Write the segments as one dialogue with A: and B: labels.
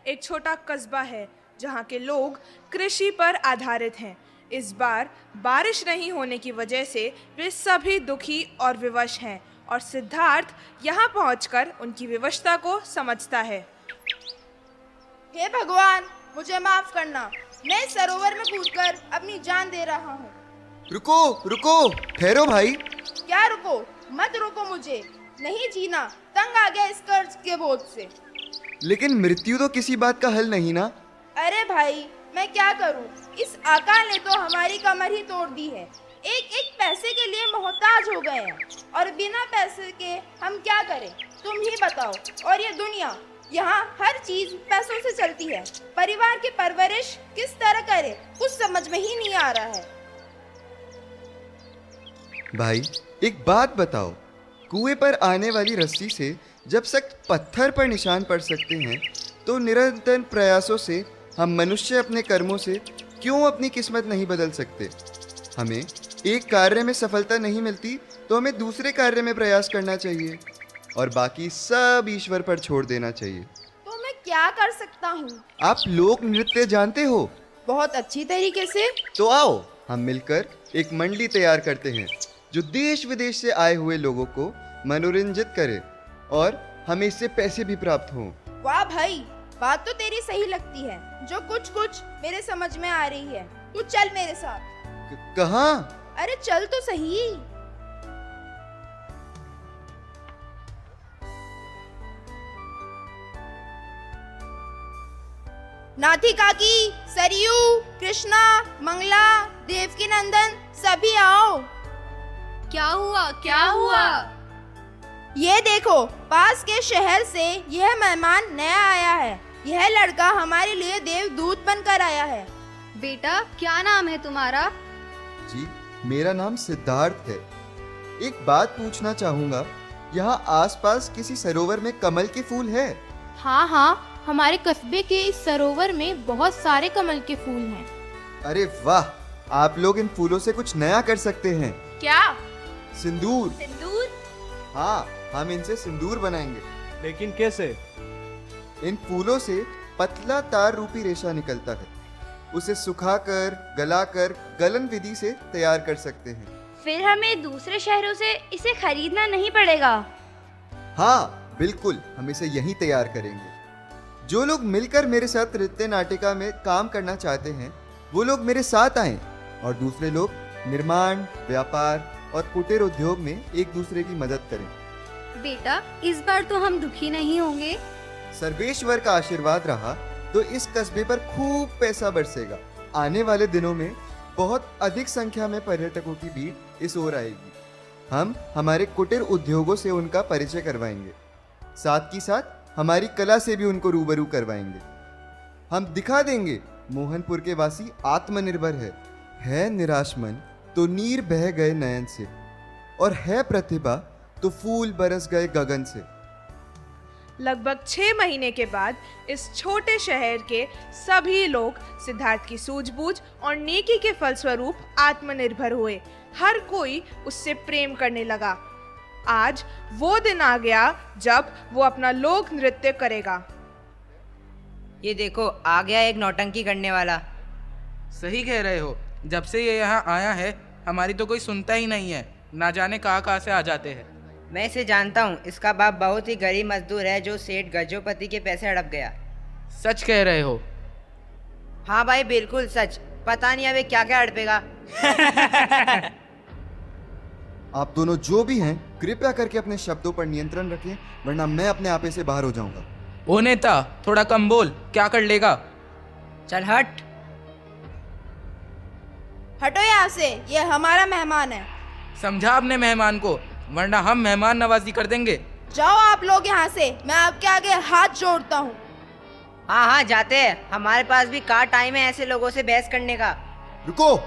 A: एक छोटा कस्बा है जहाँ के लोग कृषि पर आधारित हैं। इस बार बारिश नहीं होने की वजह से वे सभी दुखी और विवश हैं और सिद्धार्थ यहाँ पहुँचकर उनकी विवशता को समझता है।
B: हे भगवान, मुझे माफ करना, मैं इस सरोवर में कूदकर अपनी जान दे रहा हूँ।
C: रुको रुको, ठहरो भाई।
B: क्या रुको? मत रोको मुझे, नहीं जीना, तंग आ गया इस कर्ज के बोझ से।
C: लेकिन मृत्यु तो किसी बात का हल नहीं ना।
B: अरे भाई, मैं क्या करूं? इस अकाल ने तो हमारी कमर ही तोड़ दी है। एक एक पैसे के लिए मोहताज हो गए हैं और बिना पैसे के हम क्या करें, तुम ही बताओ। और ये दुनिया, यहाँ हर चीज पैसों से चलती है। परिवार की परवरिश किस तरह करे, कुछ समझ में ही नहीं आ रहा है।
C: भाई एक बात बताओ, कुएं पर आने वाली रस्सी से जब सख्त पत्थर पर निशान पड़ सकते हैं, तो निरंतर प्रयासों से हम मनुष्य अपने कर्मों से क्यों अपनी किस्मत नहीं बदल सकते? हमें एक कार्य में सफलता नहीं मिलती तो हमें दूसरे कार्य में प्रयास करना चाहिए और बाकी सब ईश्वर पर छोड़ देना चाहिए।
B: तो मैं क्या कर सकता हूँ?
C: आप लोक नृत्य जानते हो?
B: बहुत अच्छी तरीके से।
C: तो आओ हम मिलकर एक मंडली तैयार करते हैं जो देश विदेश से आए हुए लोगों को मनोरंजित करे और हमें इससे पैसे भी प्राप्त हों।
B: वाह भाई, बात तो तेरी सही लगती है, जो कुछ कुछ मेरे समझ में आ रही है। तू चल मेरे साथ।
C: कहाँ?
B: अरे चल तो सही। नाथी काकी, सरयू, कृष्णा, मंगला, देवकी नंदन, सभी आओ।
D: क्या हुआ, क्या हुआ?
B: ये देखो, पास के शहर से यह मेहमान नया आया है। यह लड़का हमारे लिए देवदूत बनकर आया है।
D: बेटा, क्या नाम है तुम्हारा?
C: जी, मेरा नाम सिद्धार्थ है। एक बात पूछना चाहूँगा, यहाँ आसपास किसी सरोवर में कमल के फूल है?
E: हाँ हाँ, हमारे कस्बे के इस सरोवर में बहुत सारे कमल के फूल हैं।
C: अरे वाह, आप लोग इन फूलों से कुछ नया कर सकते हैं।
B: क्या?
C: सिंदूर।
D: सिंदूर?
C: हाँ, हम इनसे सिंदूर बनाएंगे।
F: लेकिन कैसे?
C: इन फूलों से पतला तार रूपी रेशा निकलता है। उसे सुखाकर, गलाकर गलन विधि से तैयार कर सकते हैं।
D: फिर हमें दूसरे शहरों से इसे खरीदना नहीं पड़ेगा।
C: हाँ बिल्कुल, हम इसे यहीं तैयार करेंगे। जो लोग मिलकर मेरे साथ नृत्य नाटिका में काम करना चाहते हैं, वो लोग मेरे साथ आएं, और दूसरे लोग निर्माण, व्यापार और कुटीर उद्योग में एक दूसरे की मदद करें।
D: बेटा, इस बार तो हम दुखी नहीं होंगे।
C: सर्वेश्वर का आशीर्वाद रहा तो इस कस्बे पर खूब पैसा बरसेगा। आने वाले दिनों में बहुत अधिक संख्या में पर्यटकों की भीड़ इस ओर आएगी। हम हमारे कुटीर उद्योगों से उनका परिचय करवाएंगे, साथ ही साथ हमारी कला से भी उनको रूबरू करवाएंगे। हम दिखा देंगे मोहनपुर के वासी आत्मनिर्भर है निराश मन तो नीर बह गए नयन से, और है प्रतिभा तो फूल बरस गए गगन से।
A: लगभग 6 महीने के बाद इस छोटे शहर के सभी लोग सिद्धार्थ की सूझबूझ और नेकी के फलस्वरूप आत्मनिर्भर हुए। हर कोई उससे प्रेम करने लगा। आज वो दिन आ गया जब वो अपना लोक नृत्य करेगा।
G: ये देखो, आ गया एक नौटंकी करने वाला।
H: सही कह रहे हो, जब से ये यहाँ आया है हमारी तो कोई सुनता ही नहीं है। ना जाने कहाँ से आ जाते हैं।
G: मैं इसे जानता हूँ, इसका बाप बहुत ही गरीब मजदूर है जो सेठ गजोपति के पैसे हड़प गया।
H: सच कह रहे हो?
G: हाँ भाई, बिल्कुल सच। पता नहीं अब ये क्या क्या हड़पेगा।
C: आप दोनों जो भी हैं, कृपया करके अपने शब्दों पर नियंत्रण रखें, वरना मैं अपने आपे से बाहर हो जाऊंगा।
H: ओ नेता, थोड़ा कम बोल, क्या कर लेगा?
G: चल हट।
B: हटो यहाँ से, ये हमारा मेहमान है।
H: समझा अपने मेहमान को, वरना हम मेहमान नवाजी कर देंगे।
B: जाओ आप लोग यहाँ से, मैं आपके आगे हाथ जोड़ता हूँ।
G: हाँ हाँ, जाते हैं। हमारे पास भी कहाँ टाइम है ऐसे लोगों से बहस करने का।
C: रुको।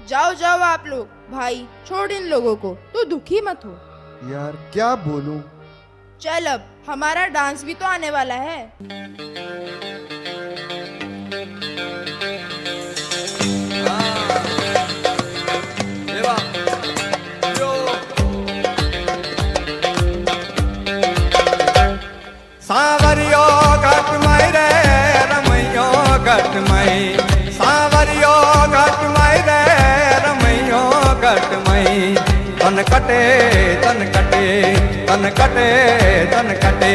B: जाओ जाओ आप लोग। भाई, छोड़ इन लोगों को, तू दुखी मत हो।
C: यार क्या बोलूं।
B: चल, अब हमारा डांस भी तो आने वाला है।
I: सांवरियो घट मई रे रमैयो घट मई, सांवरियो घट मई रे रमैयो घट मई। तन कटे तन कटे तन कटे तन कटे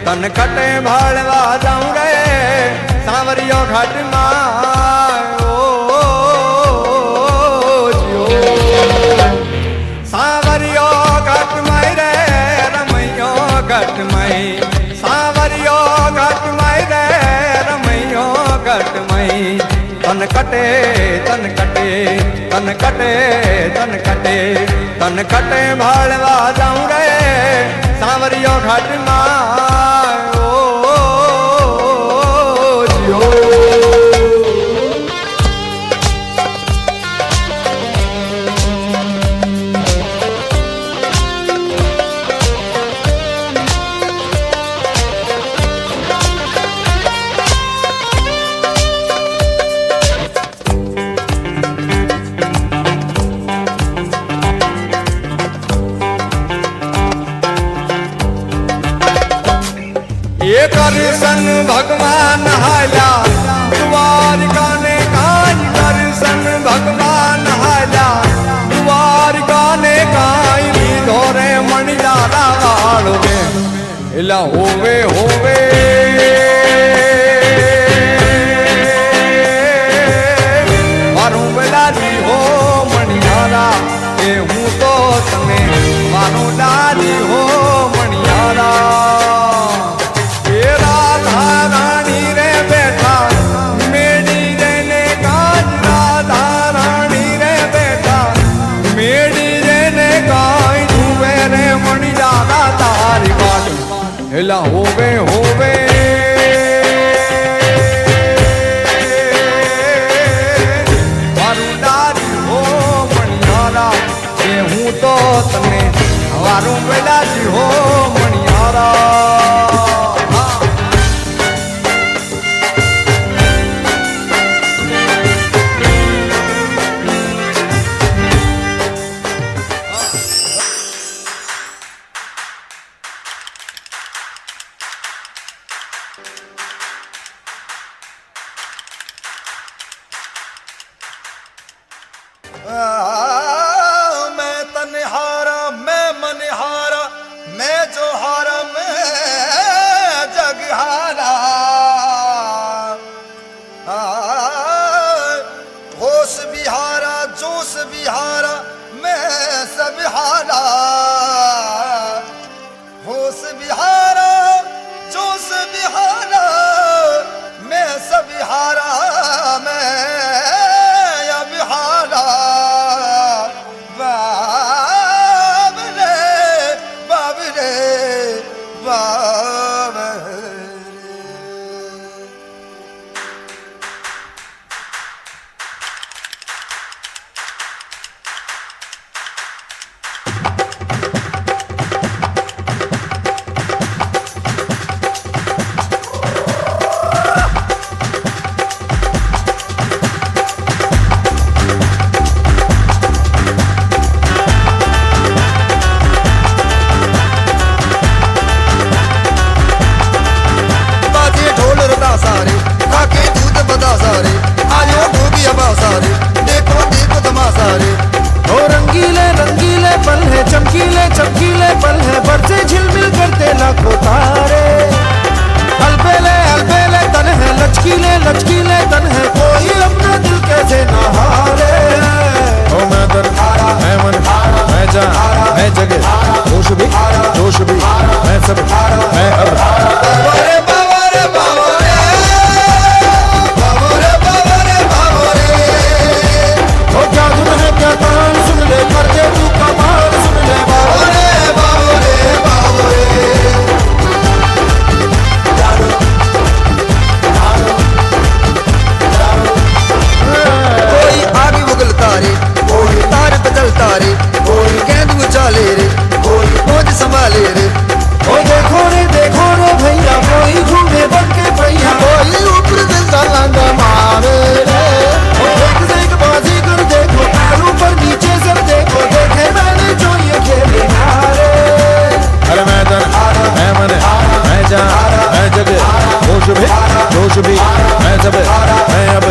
I: तन कटे भाड़वा जाऊं रे सांवरियो घट माय। सांवरियो घट मई रे रमैयो घट मई, सांवरियो घट मई रे रमैयो घट मई। तन कटे तन कटे तन कटे तन कटे तन कटे भाड़वा जाऊं रे सांवरियो घट माय। दर्शन भगवान हाया द्वारिका ने काज, दर्शन भगवान हाया द्वारिका ने काई धोरे मणिजारा वालोगे। हिला होवे होवे मारू बेलाजी हो मणियारा ए हूँ तो तने मारू लाजी हो मणियारा ए राधा रानी रे बेटा मेरी रेने काज राधा रानी रे बेटा मेरी रेने काज धुए रे मणियारा तारी बात हिला होवे होवे मारूदारी हो मणियारा ये हूँ तो तने हवारू बेलाजी हो मणियारा मैं तनहारा मैं मनहारा मैं जो हारा मैं जगहारा होश बिहारा जोश बिहारा मैं सब हारा होश बिहारा जोश बिहारा मैं सब हारा मैं चमकीले चमकीले पल है बरसे झिलमिल करते लाखों तारे अलबेले अलबेले तन है लचकीले लचकीले तन है कोई अपना दिल कैसे ना हारे ओ मैं दर मैं मन मैं जान मैं जगह जोश भी मैं सब मैं अब बाबरे बाबरे बाबरे बाबरे बाबरे बाबरे ओ क्या धुन है क्या तान सुन ले कर दे तू कमाल सुन ले बाबरे बाबरे बाबरे कोई आगे उगलता रे कोई तार बदलता रे कोई गेंद उछाले रे कोई पहुंच संभाले रे ओ देखो रे भैया कोई घूमे बन के भैया कोई ऊपर दिल का लांगा मारे रे ओ देख बाजी कर देखो पैरों पर नीचे सर देखो देखे मैंने जो ये खेले नारे अरे मैं दर मैं मन मैं जान मैं जगह जोश भी मैं सब मैं अब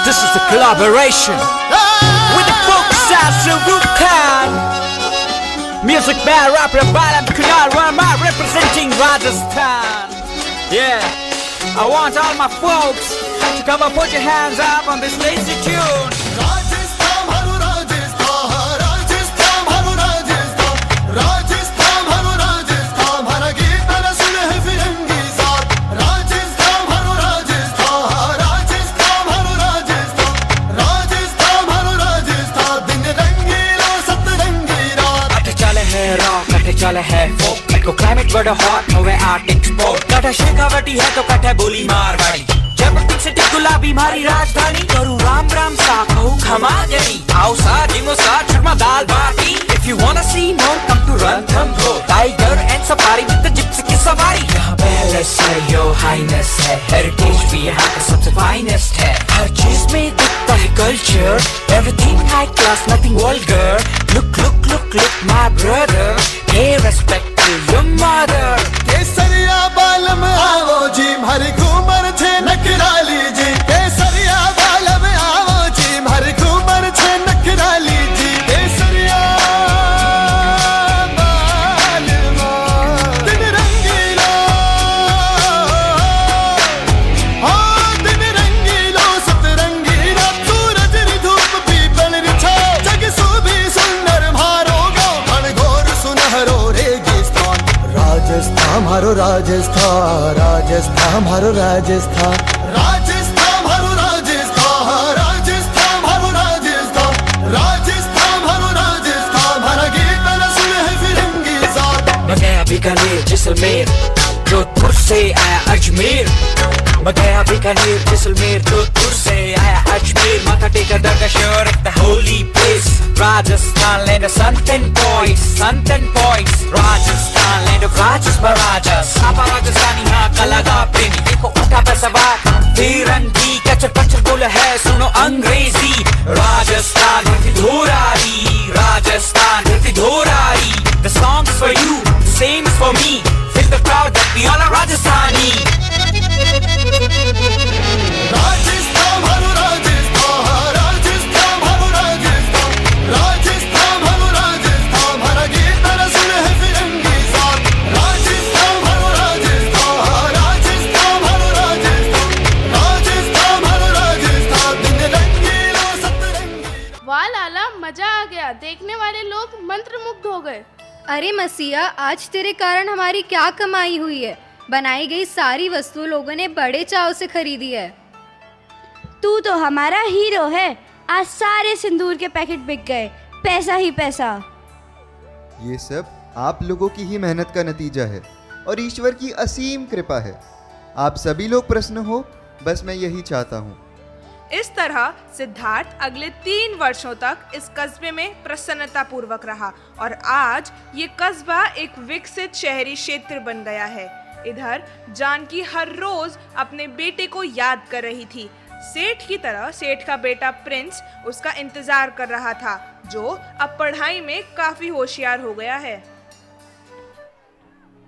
F: This is a collaboration with the folk sounds of Rukhan. Music by rapper Balam Kunal Verma representing Rajasthan. Yeah, I want all my folks to come and put your hands up on this lazy tune. Rajasthan, Rajasthan, Rajasthan, चले है folk को climate बड़ा hot होवे Arctic sport कटा शेखावटी है तो कटा बोली मारवाड़ी जबरदस्त से गुलाबी मारी राजधानी करूँ राम राम सा कहूँ खमा जनी आओ सा जिमो सा चुरमा दाल बाटी if you wanna see more come to Ranthambore tiger and safari with the gypsy की सवारी यहाँ palace है your highness है heritage भी यहाँ का सबसे finest है हर चीज में दिखता है culture everything high class nothing vulgar look look look look my brother pay respect to your mother
I: केसरिया बालम आवो जी मारी घूमर छे नखराली जी केसरिया बालम आवो जी मारी घूमर छे नखराली जी केसरिया बालम दिन रंगीलो दिन रंगीलो सतरंगीला सूरज री धूप पीपल री छाव जग सुभी सुंदर मारो गाँव घनघोर सुनहरो रेगिस्तान राजस्थान मारो राजस्थान राजस्थान मारो राजस्थान राजस्थान मारो राजस्थान राजस्थान मारो राजस्थान राजस्थान मारो राजस्थान हमारा गीत न सुने है फिरंगी साथ
F: मैं गया बीकानेर जैसलमेर जोधपुर से आया अजमेर मैं गया बीकानेर जैसलमेर जोधपुर से आया अजमेर माथा टेका दरगाह शहर the holy place Rajasthan land of sun and boys Rajasthan land of rajas maharajas apa Rajasthani हाँ कलागा प्रेमी देखो उठा पैसावार तिरंगी कचर पचर बोल है सुनो अंग्रेजी Rajasthan धरती धोरारी the song is for you the same is for me feel the crowd that we all are Rajasthani
I: Rajasthan मारो राजस्थान राजस्थान मारो राजस्थान राजस्थान मारो राजस्थान हमारा गीत न सुने है फिरंगी साथ राजस्थान मारो राजस्थान राजस्थान मारो राजस्थान राजस्थान मारो राजस्थान दिन रंगीलो सतरंगी।
E: वाह लाला, मजा आ गया। देखने वाले लोग मंत्रमुग्ध हो गए।
J: अरे मसीहा, आज तेरे कारण हमारी क्या कमाई हुई है। बनाई गई सारी वस्तु लोगों ने बड़े चाव से खरीदी है।
D: तू तो हमारा हीरो है। आज सारे सिंदूर के पैकेट बिक गए, पैसा ही पैसा।
C: ये सब आप लोगों की ही मेहनत का नतीजा है और ईश्वर की असीम कृपा है। आप सभी लोग प्रसन्न हो, बस मैं यही चाहता हूँ।
A: इस तरह सिद्धार्थ अगले 3 वर्षों तक इस कस्बे में प्रसन्नता पूर्वक रहा और आज ये कस्बा एक विकसित शहरी क्षेत्र बन गया है। इधर जानकी हर रोज अपने बेटे को याद कर रही थी। सेठ की तरह सेठ का बेटा प्रिंस उसका इंतजार कर रहा था, जो अब पढ़ाई में काफी होशियार हो गया है।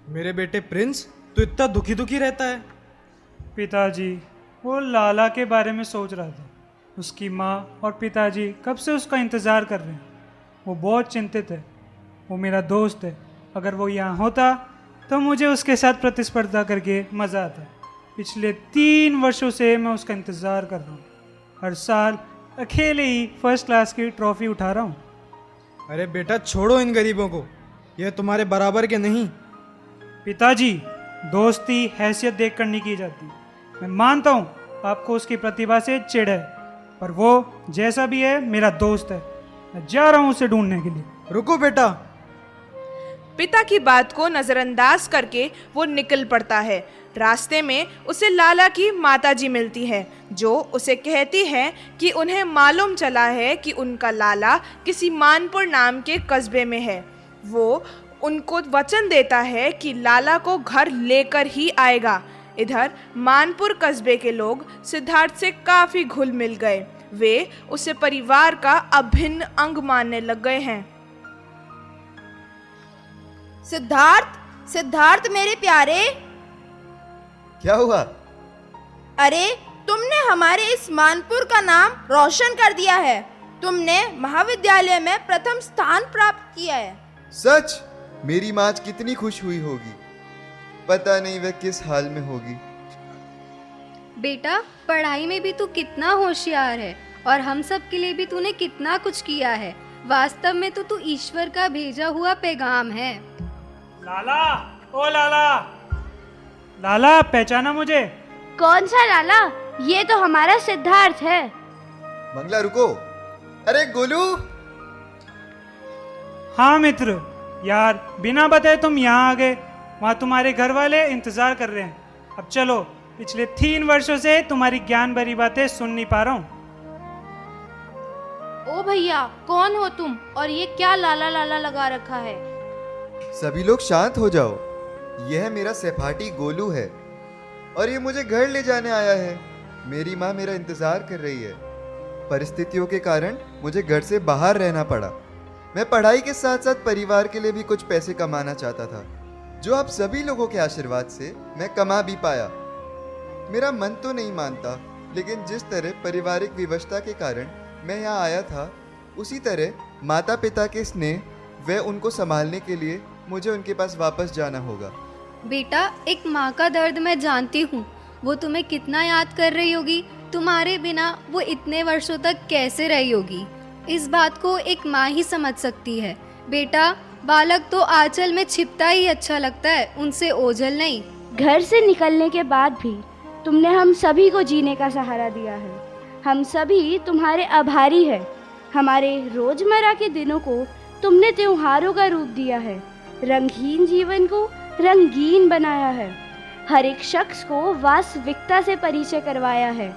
K: मेरे बेटे प्रिंस, तू इतना दुखी दुखी रहता है।
L: पिताजी, वो लाला के बारे में सोच रहा था। उसकी माँ और पिताजी कब से उसका इंतज़ार कर रहे हैं। वो बहुत चिंतित है। वो मेरा दोस्त है। अगर वो यहाँ होता तो मुझे उसके साथ प्रतिस्पर्धा करके मज़ा आता। पिछले 3 वर्षों से मैं उसका इंतज़ार कर रहा हूँ। हर साल अकेले ही फर्स्ट क्लास की ट्रॉफी उठा रहा हूँ।
K: अरे बेटा, छोड़ो इन गरीबों को, ये तुम्हारे बराबर के नहीं।
L: पिताजी, दोस्ती हैसियत देख कर नहीं की जाती। मैं मानता हूँ आपको उसकी प्रतिभा से चिढ़ है, पर वो जैसा भी है मेरा दोस्त है। मैं जा रहा हूँ उसे ढूंढने के लिए।
K: रुको बेटा।
A: पिता की बात को नजरअंदाज करके वो निकल पड़ता है। रास्ते में उसे लाला की माताजी मिलती है, जो उसे कहती है कि उन्हें मालूम चला है कि उनका लाला किसी मानपुर नाम के कस्बे में है। वो उनको वचन देता है कि लाला को घर लेकर ही आएगा। इधर मानपुर कस्बे के लोग सिद्धार्थ से काफी घुल मिल गए। वे उसे परिवार का अभिन्न अंग मानने लग गए हैं।
B: सिद्धार्थ मेरे प्यारे।
C: क्या हुआ?
B: अरे, तुमने हमारे इस मानपुर का नाम रोशन कर दिया है। तुमने महाविद्यालय में प्रथम स्थान प्राप्त किया है।
C: सच? मेरी माँ आज कितनी खुश हुई होगी। पता नहीं वह किस हाल में होगी।
J: बेटा, पढ़ाई में भी तू कितना होशियार है और हम सब के लिए भी तूने कितना कुछ किया है। वास्तव में तो तू ईश्वर का भेजा हुआ पैगाम है।
L: लाला, ओ लाला, लाला, पहचाना मुझे?
D: कौन सा लाला? ये तो हमारा सिद्धार्थ है।
C: मंगला, रुको। अरे गोलू।
L: हाँ मित्र, यार बिना बताए तुम यहाँ आ गए। वहाँ तुम्हारे घर वाले इंतजार कर रहे हैं। अब चलो, पिछले 3 वर्षों से तुम्हारी ज्ञान भरी बातें सुन नहीं पा रहा हूँ।
E: ओ भैया, कौन हो तुम और ये क्या लाला लाला लगा रखा है?
C: सभी लोग शांत हो जाओ। यह मेरा सहपाठी गोलू है और ये मुझे घर ले जाने आया है। मेरी माँ मेरा इंतजार कर रही है। परिस्थितियों के कारण मुझे घर से बाहर रहना पड़ा। मैं पढ़ाई के साथ साथ परिवार के लिए भी कुछ पैसे कमाना चाहता था, जो आप सभी लोगों के आशीर्वाद से मैं कमा भी पाया। मेरा मन तो नहीं मानता, लेकिन जिस तरह पारिवारिक विवशता के कारण मैं यहाँ आया था, उसी तरह माता पिता के स्नेह व उनको संभालने के लिए मुझे उनके पास वापस जाना होगा।
J: बेटा, एक माँ का दर्द मैं जानती हूँ। वो तुम्हें कितना याद कर रही होगी। तुम्हारे बिना वो इतने वर्षों तक कैसे रही होगी, इस बात को एक माँ ही समझ सकती है। बेटा, बालक तो आंचल में छिपता ही अच्छा लगता है, उनसे ओझल नहीं।
D: घर से निकलने के बाद भी तुमने हम सभी को जीने का सहारा दिया है। हम सभी तुम्हारे आभारी हैं। हमारे रोजमर्रा के दिनों को तुमने त्योहारों का रूप दिया है, रंगीन जीवन को रंगीन बनाया है, हर एक शख्स को वास्तविकता से परिचय करवाया है।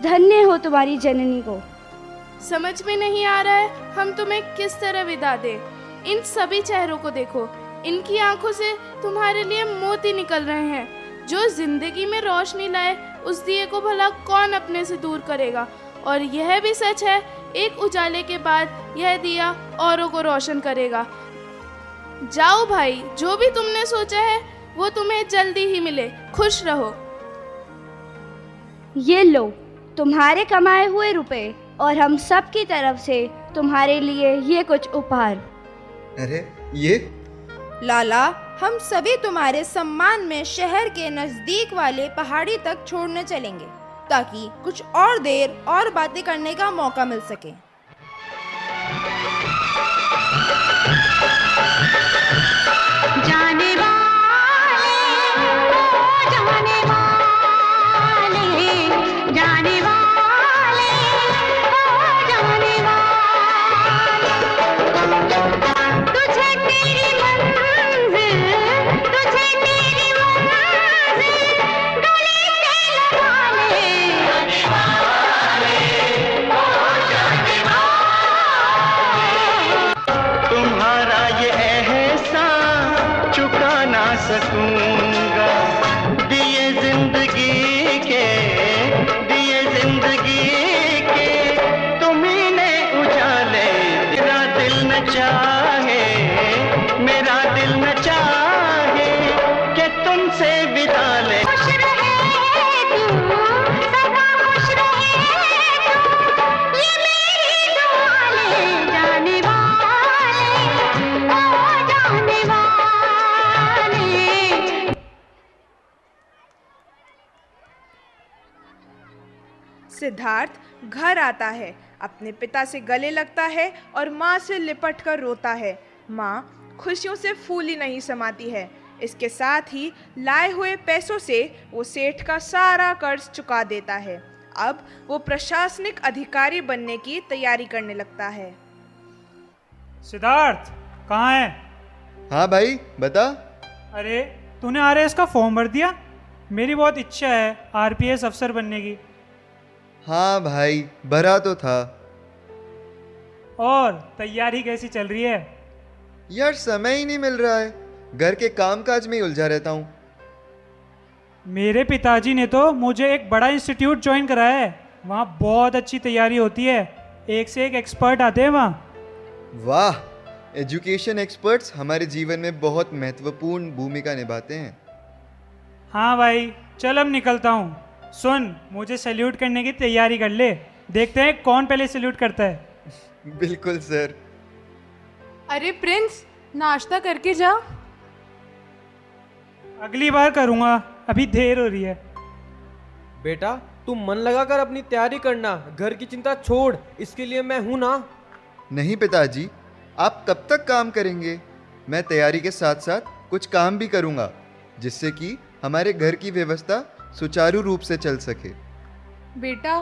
D: धन्य हो तुम्हारी जननी को।
B: समझ में नहीं आ रहा है हम तुम्हें किस तरह विदा दें। इन सभी चेहरों को देखो, इनकी आंखों से तुम्हारे लिए मोती निकल रहे हैं। जो जिंदगी में रोशनी लाए, उस दिए को भला कौन अपने से दूर करेगा। और यह भी सच है, एक उजाले के बाद यह दिया औरों को रोशन करेगा। जाओ भाई, जो भी तुमने सोचा है वो तुम्हें जल्दी ही मिले। खुश रहो।
D: ये लो तुम्हारे कमाए हुए रुपए और हम सब की तरफ से तुम्हारे लिए ये कुछ उपहार।
C: अरे ये?
B: लाला, हम सभी तुम्हारे सम्मान में शहर के नजदीक वाले पहाड़ी तक छोड़ने चलेंगे, ताकि कुछ और देर और बातें करने का मौका मिल सके।
M: जाने वाले, ओ जाने वाले, जाने वाले, ओ जाने वाले, तुझे तेरी मंजिल, तुझे तेरी मंजिल गले से लगा ले। जाने वाले, ओ जाने वाले, तुम्हारा ये एहसान चुका ना सकूंगा। दिए जिंदगी के तुम्ही ने उजाले। मेरा दिल न चाहे कि तुमसे विदा ले। खुश रहे तू, सदा खुश रहे तू, ये मेरी दुआ ले। जाने वाले, ओ जाने वाले।
A: सिद्धार्थ घर आता है, अपने पिता से गले लगता है और माँ से लिपट कर रोता है। माँ खुशियों से फूली नहीं समाती है। इसके साथ ही लाए हुए पैसों से वो सेठ का सारा कर्ज चुका देता है। अब वो प्रशासनिक अधिकारी बनने की तैयारी करने लगता है।
L: सिद्धार्थ, कहाँ है?
C: हाँ भाई, बता।
L: अरे तूने आरएएस का फॉर्म भर दिया? मेरी बहुत इच्छा है आरपीएस अफसर बनने की।
C: हाँ भाई, भरा तो था।
L: और तैयारी कैसी चल रही है?
C: यार समय ही नहीं मिल रहा है, घर के कामकाज में ही उलझा रहता हूँ।
L: मेरे पिताजी ने तो मुझे एक बड़ा इंस्टीट्यूट ज्वाइन कराया है। वहाँ बहुत अच्छी तैयारी होती है, एक से एक एक्सपर्ट आते हैं वहाँ।
C: वाह, एजुकेशन एक्सपर्ट्स हमारे जीवन में बहुत महत्वपूर्ण भूमिका निभाते हैं।
L: हाँ भाई, चल अब निकलता हूँ। सुन, मुझे सैल्यूट करने की तैयारी कर ले, देखते हैं कौन पहले सैल्यूट करता है।
C: बिल्कुल सर।
N: अरे प्रिंस, नाश्ता करके जा।
L: अगली बार करूँगा, अभी देर हो रही है।
O: बेटा, तुम मन लगाकर अपनी तैयारी करना, घर की चिंता छोड़, इसके लिए मैं हूं ना।
C: नहीं पिताजी, आप कब तक काम करेंगे? मैं तैयारी के साथ साथ कुछ काम भी करूँगा, जिससे कि हमारे घर की व्यवस्था सुचारू रूप से चल सके।
N: बेटा,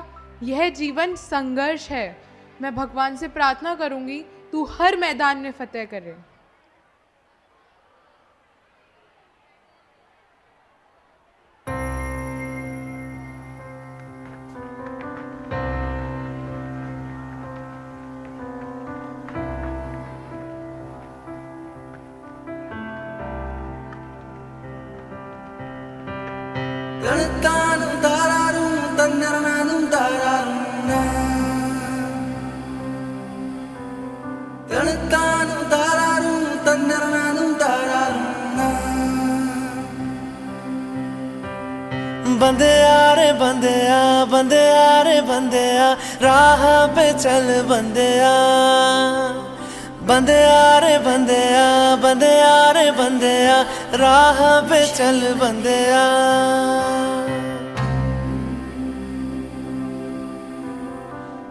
N: यह जीवन संघर्ष है। मैं भगवान से प्रार्थना करूंगी तू हर मैदान में फतेह करे।
P: बंदेया रे बंदेया, बंदेया रे बंदेया, राह पे चल बंदेया। बंदेया रे बंदेया, बंदेया रे बंदेया, राह पे चल बंदेया।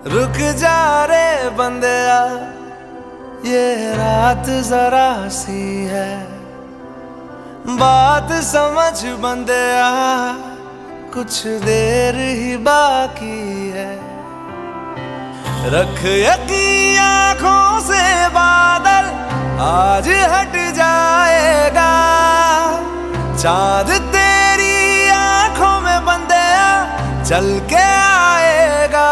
P: रुक जा रे बंदेया, ये रात जरा सी है, बात समझ बंदेया, कुछ देर ही बाकी है। रख यकीन आँखों से बादल आज हट जाएगा, चाँद तेरी आँखों में बंदेया चल के आएगा।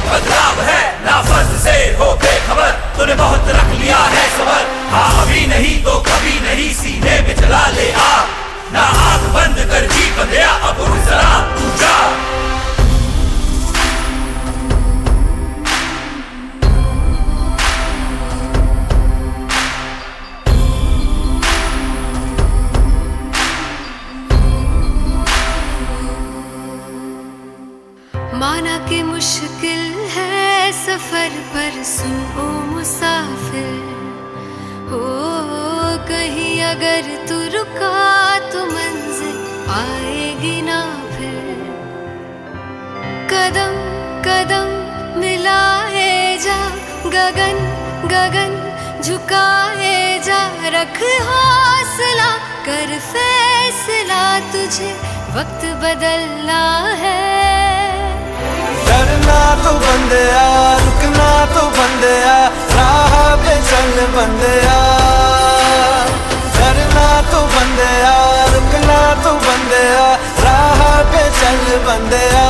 F: बदलाव है लाफज से हो बेखबर, तूने बहुत रख लिया है सबर। हाँ अभी नहीं तो कभी नहीं, सीने में जला ले आग, ना आँख बंद कर जी बंदेया, अब उठ जरा तू जा।
J: माना कि मुश्किल है सफर पर सुन ओ मुसाफिर, हो कहीं अगर तू रुका तो मंजिल आएगी ना फिर। कदम कदम मिलाए जा, गगन गगन झुकाए जा, रख हौसला कर फैसला, तुझे वक्त बदलना है।
P: डरना तो बंदेया, रुकना तो बंदेया, राह पे चल बंदेया। डरना तो बंदेया, रुकना तो बंदेया, राह पे चल बंदेया।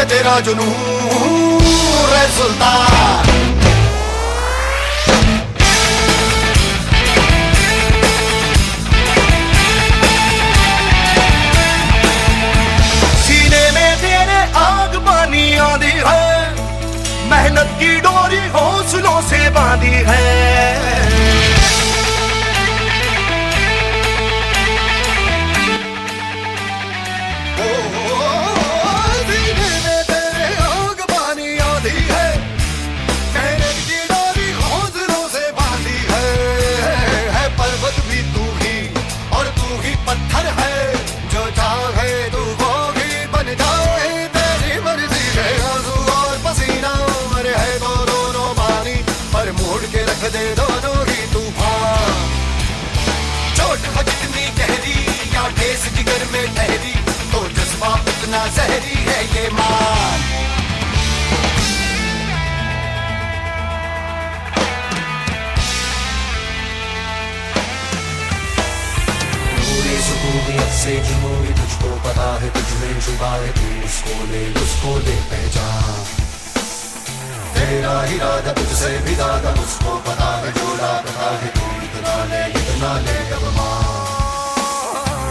P: तेरा जुनून रे सुल्तान। सीने में तेरे आग पानी आंधी है, मेहनत की डोरी हौसलों से बांधी है।
I: शहरी है ये मान। पूरी सुकूनियत से जुनूनी तुझको पता है, तुझमें छुपा है, तू उसको ले पहचान। तेरा इरादा तुझसे भी ज्यादा मुझको पता है, जो लापता है तू इतना ले अब मान।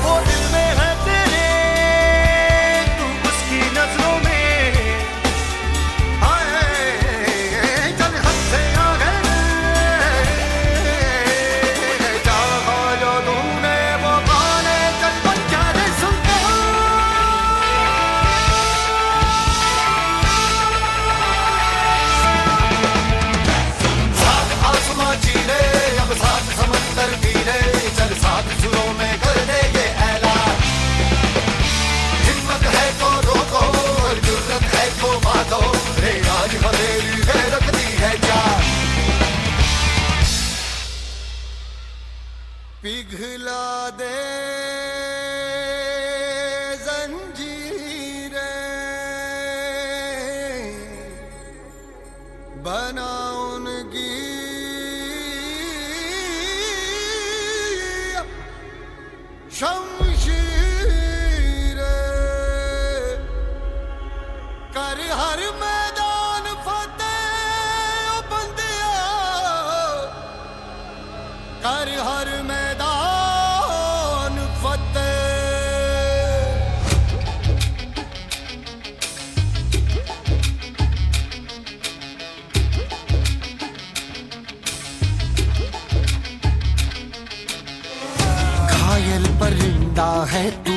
I: वो दिल में है तेरे, तू उसकी नजरों में आए, चल हद से आगे चाहा जो तूने वो पाने, चल बन जा रे सुनते हो। साथ आसमां चीरे, अब साथ समंदर पीरे, चल साथ सुरों में कर दे ये ऐलान। हिम्मत है तो रोको, जुर्रत है तो बातो, रे आज हवेली है रखती है जान। पिघला दे जंजीरें, बना उनकी शमशीरें, कर हर मैदान फतेह ओ बंदिया, कर हर मैदान फतेह। घायल परिंदा है तू,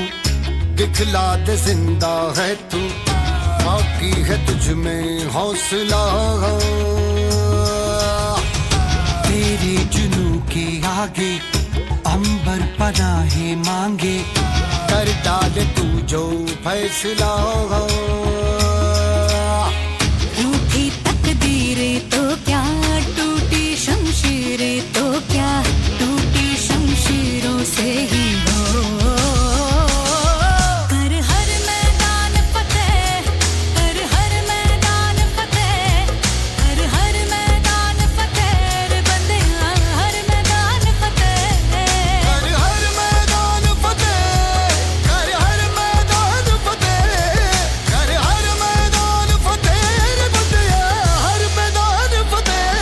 I: दिखला दे जिंदा है तू, बाकी है तुझ में हौसला। तेरे जुनू के आगे अंबर पनाहे मांगे, कर डाले तू जो फैसला।
Q: रूठी तकदीरें तो क्या, टूटी शमशीरें तो क्या, टूटी शमशीरों से ही हो। कर हर मैदान फतेह, कर हर मैदान फतेह, कर हर मैदान फतेह रे बंदिया, हर मैदान फतेह।
I: कर हर मैदान फतेह, कर हर मैदान फतेह, कर हर मैदान फतेह रे बंदिया, हर मैदान फतेह।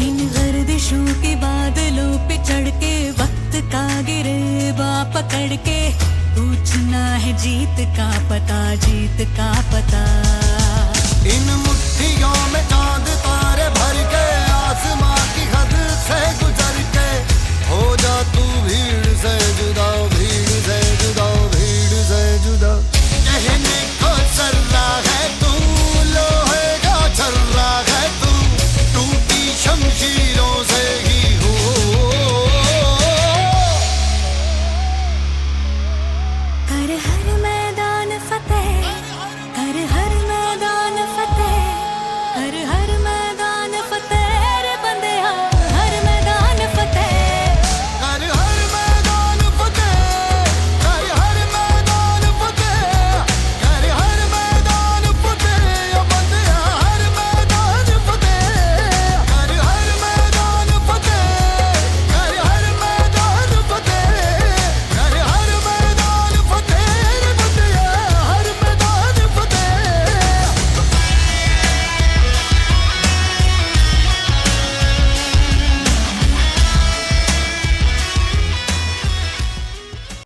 Q: इन गर्दिशों के बादलों पे चढ़ के, वक्त का गिरेबा पकड़ के, पूछना है जीत का पता, जीत का पता।
I: इन मुट्ठियों में चांद तारे भर के, आसमां की हद से गुजर के, हो जा तू भीड़ से जुदा, भीड़ से जुदा, भीड़ से जुदा। कहने को सर्रा है तू, लोहे का छर्रा है तू, टूटी शमशीरों से ही हो।
Q: कर हर मैदान फतेह, कर हर मैदान फतेह, कर हर मैदान फतेह रे बंदिया, हर मैदान फतेह।
I: कर हर मैदान फतेह, कर हर मैदान फतेह, कर हर मैदान फतेह ओ बंदिया, हर मैदान फतेह। कर हर मैदान फतेह, कर हर मैदान फतेह, कर हर मैदान फतेह रे बंदिया, हर मैदान फतेह।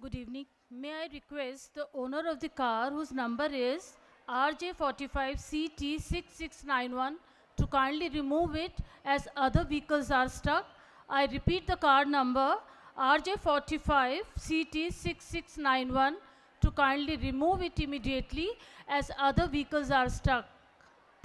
R: Good evening. May I request the owner of the car whose number is RJ45CT6691 to kindly remove it as other vehicles are stuck. I repeat the car number RJ45CT6691 to kindly remove it immediately as other vehicles are stuck.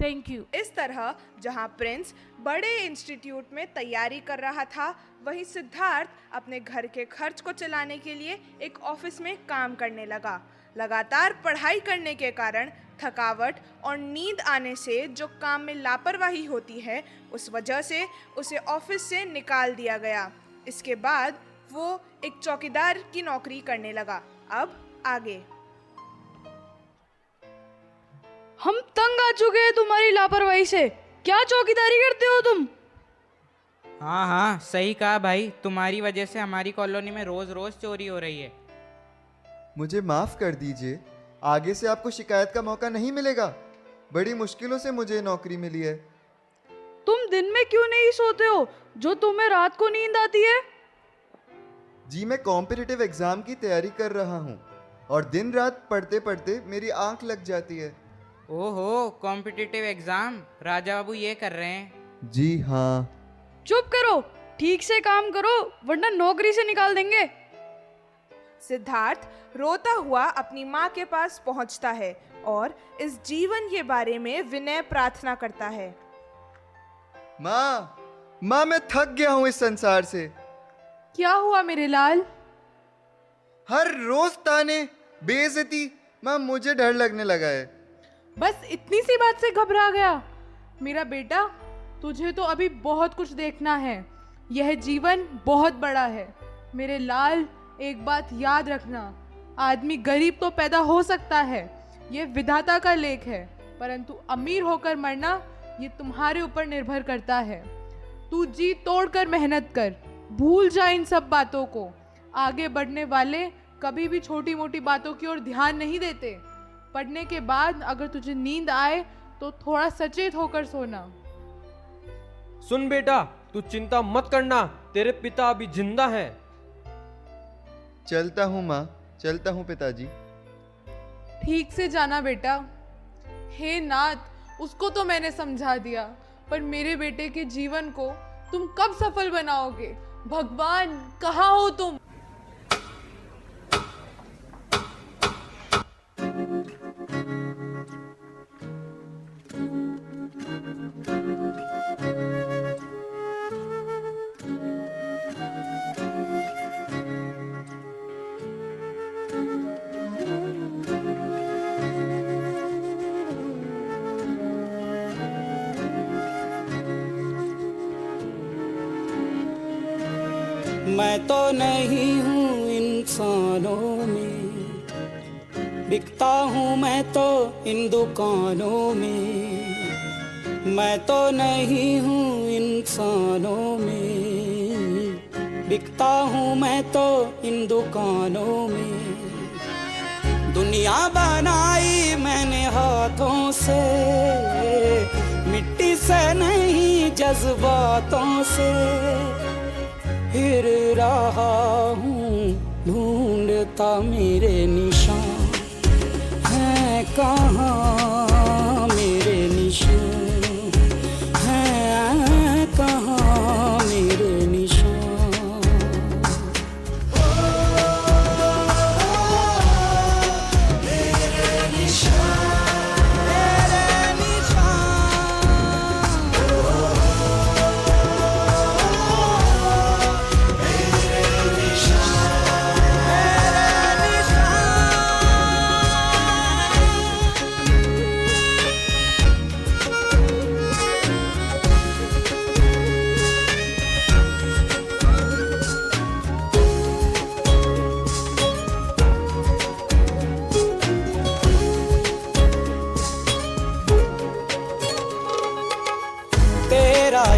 R: Thank you.
A: इस तरह जहां Prince बड़े institute में तैयारी कर रहा था, वहीं सिद्धार्थ अपने घर के खर्च को चलाने के लिए एक ऑफिस में काम करने लगा। लगातार पढ़ाई करने के कारण थकावट और नींद आने से जो काम में लापरवाही होती है, उस वजह से उसे ऑफिस से निकाल दिया गया। इसके बाद वो एक चौकीदार की नौकरी करने लगा। अब आगे।
S: हम तंग आ चुके हैं तुम्हारी लापरवाही से। क्या चौकीदारी करते हो तुम?
T: हाँ हाँ, सही कहा भाई। तुम्हारी वजह से हमारी कॉलोनी में रोज रोज चोरी हो रही है।
C: मुझे माफ़ कर दीजिए, आगे से आपको शिकायत का मौका नहीं मिलेगा। बड़ी मुश्किलों से मुझे नौकरी मिली है।
S: तुम दिन में क्यों नहीं सोते हो जो तुम्हें रात को नींद आती है?
C: जी, मैं कॉम्पिटिटिव एग्ज़ाम की तैयारी कर रहा हूँ और दिन रात पढ़ते पढ़ते मेरी आंख लग जाती है।
T: ओहो, कॉम्पिटिटिव एग्जाम राजा बाबू ये कर रहे हैं?
C: जी हाँ।
S: चुप करो, ठीक से काम करो वरना नौकरी से निकाल देंगे।
A: सिद्धार्थ रोता हुआ अपनी माँ के पास पहुँचता है और इस जीवन के बारे में विनय प्रार्थना करता है।
C: माँ, मैं थक गया हूँ इस संसार से।
N: क्या हुआ मेरे लाल?
C: हर रोज ताने, बेइज्जती। माँ, मुझे डर लगने लगा है।
N: बस इतनी सी बात से घबरा गया? मेरा बेटा, तुझे तो अभी बहुत कुछ देखना है। यह जीवन बहुत बड़ा है। मेरे लाल, एक बात याद रखना, आदमी गरीब तो पैदा हो सकता है, ये विधाता का लेख है, परंतु अमीर होकर मरना ये तुम्हारे ऊपर निर्भर करता है। तू जी तोड़कर मेहनत कर, भूल जा इन सब बातों को। आगे बढ़ने वाले कभी भी छोटी मोटी बातों की ओर ध्यान नहीं देते। पढ़ने के बाद अगर तुझे नींद आए तो थोड़ा सचेत होकर सोना।
O: सुन बेटा, तू चिंता मत करना, तेरे पिता अभी जिंदा हैं।
C: चलता हूँ माँ, चलता हूँ पिताजी।
N: ठीक से जाना बेटा। हे नाथ, उसको तो मैंने समझा दिया, पर मेरे बेटे के जीवन को तुम कब सफल बनाओगे? भगवान, कहाँ हो तुम?
P: मैं तो नहीं हूँ इंसानों में, बिकता हूँ मैं तो इन दुकानों में। मैं तो नहीं हूँ इंसानों में, बिकता हूँ मैं तो इन दुकानों में। दुनिया बनाई मैंने हाथों से, मिट्टी से नहीं जज्बातों से। फिर रहा हूँ ढूंढता मेरे निशान हैं कहाँ, मेरे निशान हैं कहाँ, मेरे निशान। मेरे निशान,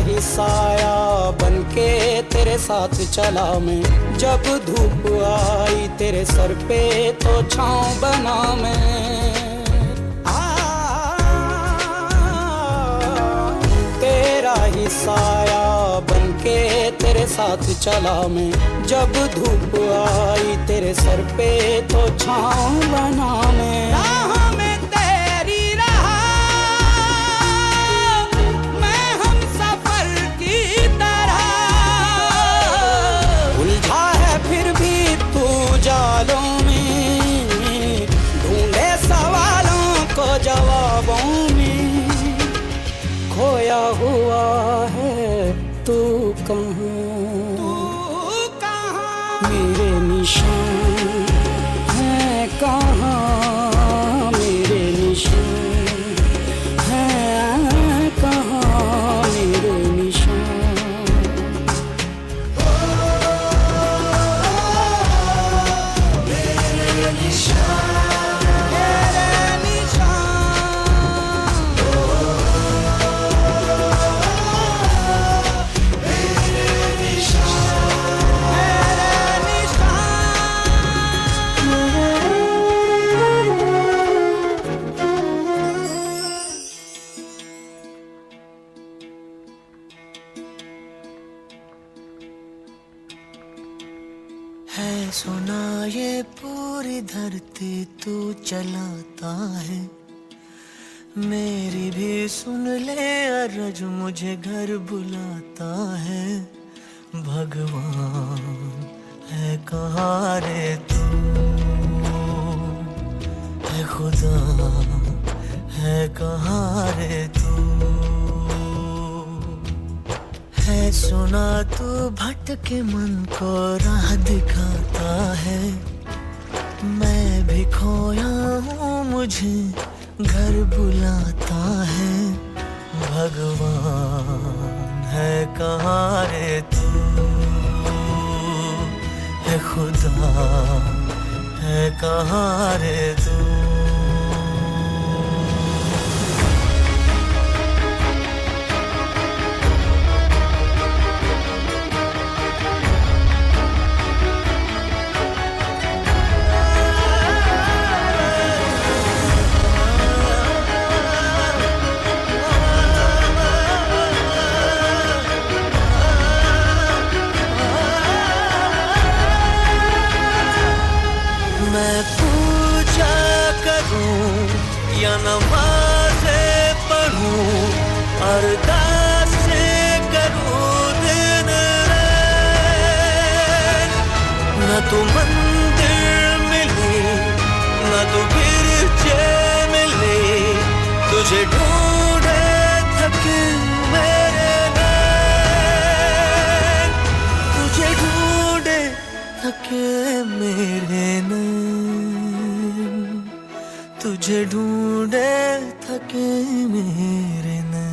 P: मेरे साया बनके तेरे साथ चला मैं। जब धूप आई तेरे सर पे तो छाँव बना मैं। तेरा ही साया बनके तेरे साथ चला मैं। जब धूप आई तेरे सर पे तो छाँव बना मैं। जालों में ढूंढे सवालों को जवाबों में। खोया हुआ है तू कहाँ, मेरे निशान है कहाँ। गति तू चलाता है, मेरी भी सुन ले अरज, मुझे घर बुलाता है। भगवान है कहाँ रे तू, है खुदा है कहाँ रे तू, है सुना तू भटके मन को राह दिखाता है। मैं भी खोया हूँ मुझे घर बुलाता है। भगवान है कहाँ रे तू, है खुदा है कहाँ रे तू। मैं पूजा करूं या नमाज़ें पढ़ूं, अरदासें करूं दिन रात, न तो मंदिर मिले न तो गिरजे मिले, तुझे ढूंढे थके मेरे नैन, तुझे ढूंढे थके मेरे नैन, तुझे ढूंढे थके मेरे नैन।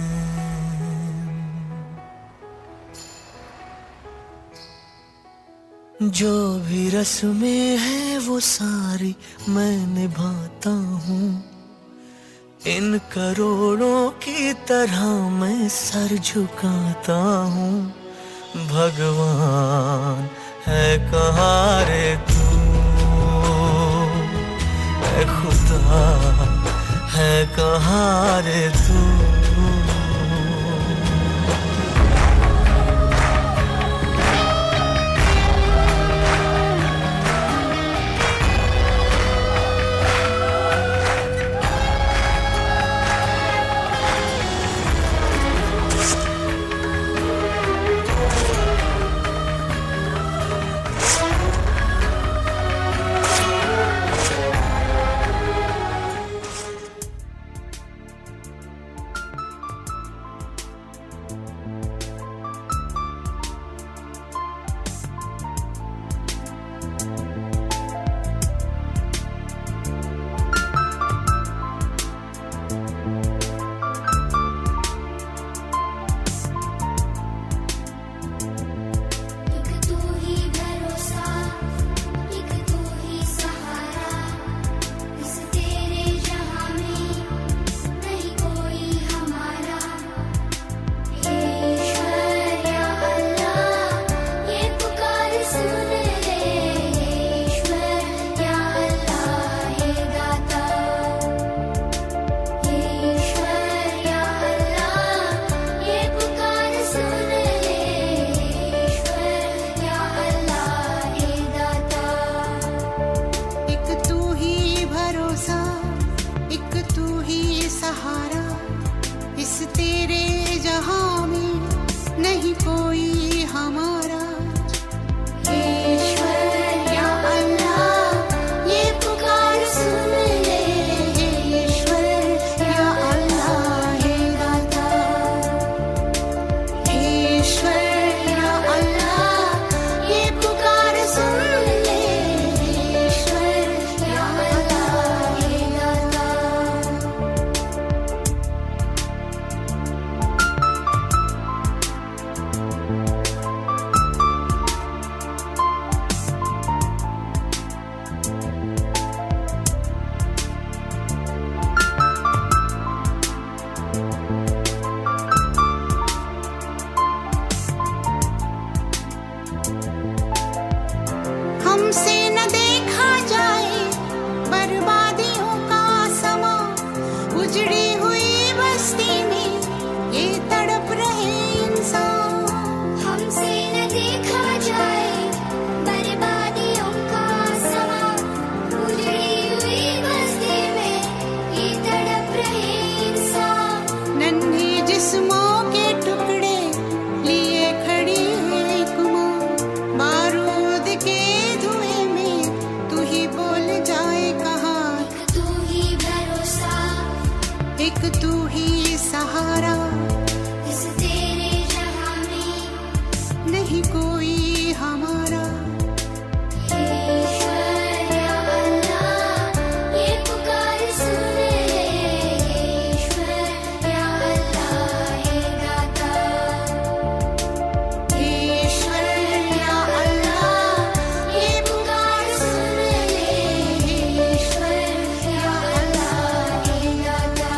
P: जो भी रस्में हैं वो सारी मैं निभाता हूँ, इन करोड़ों की तरह मैं सर झुकाता हूँ। भगवान है कहाँ रे तू, है खुदा है कहाँ रे तू।
M: एक तू ही सहारा, इस तेरे जहां में नहीं कोई हमारा। ईश्वर या अल्लाह ये पुकार सुन ले, ईश्वर या अल्लाह हे दाता। ईश्वर या अल्लाह ये पुकार सुन ले, ईश्वर या अल्लाह हे दाता।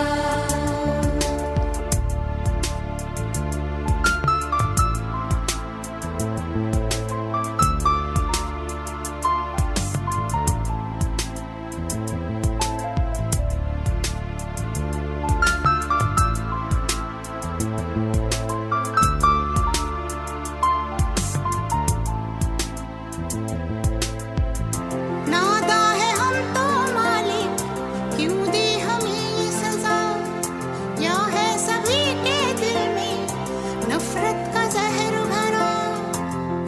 M: नादा है हम तो मालिक, क्यों दी हमें ये सजा? या है सभी के दिल में नफरत का जहर भरा?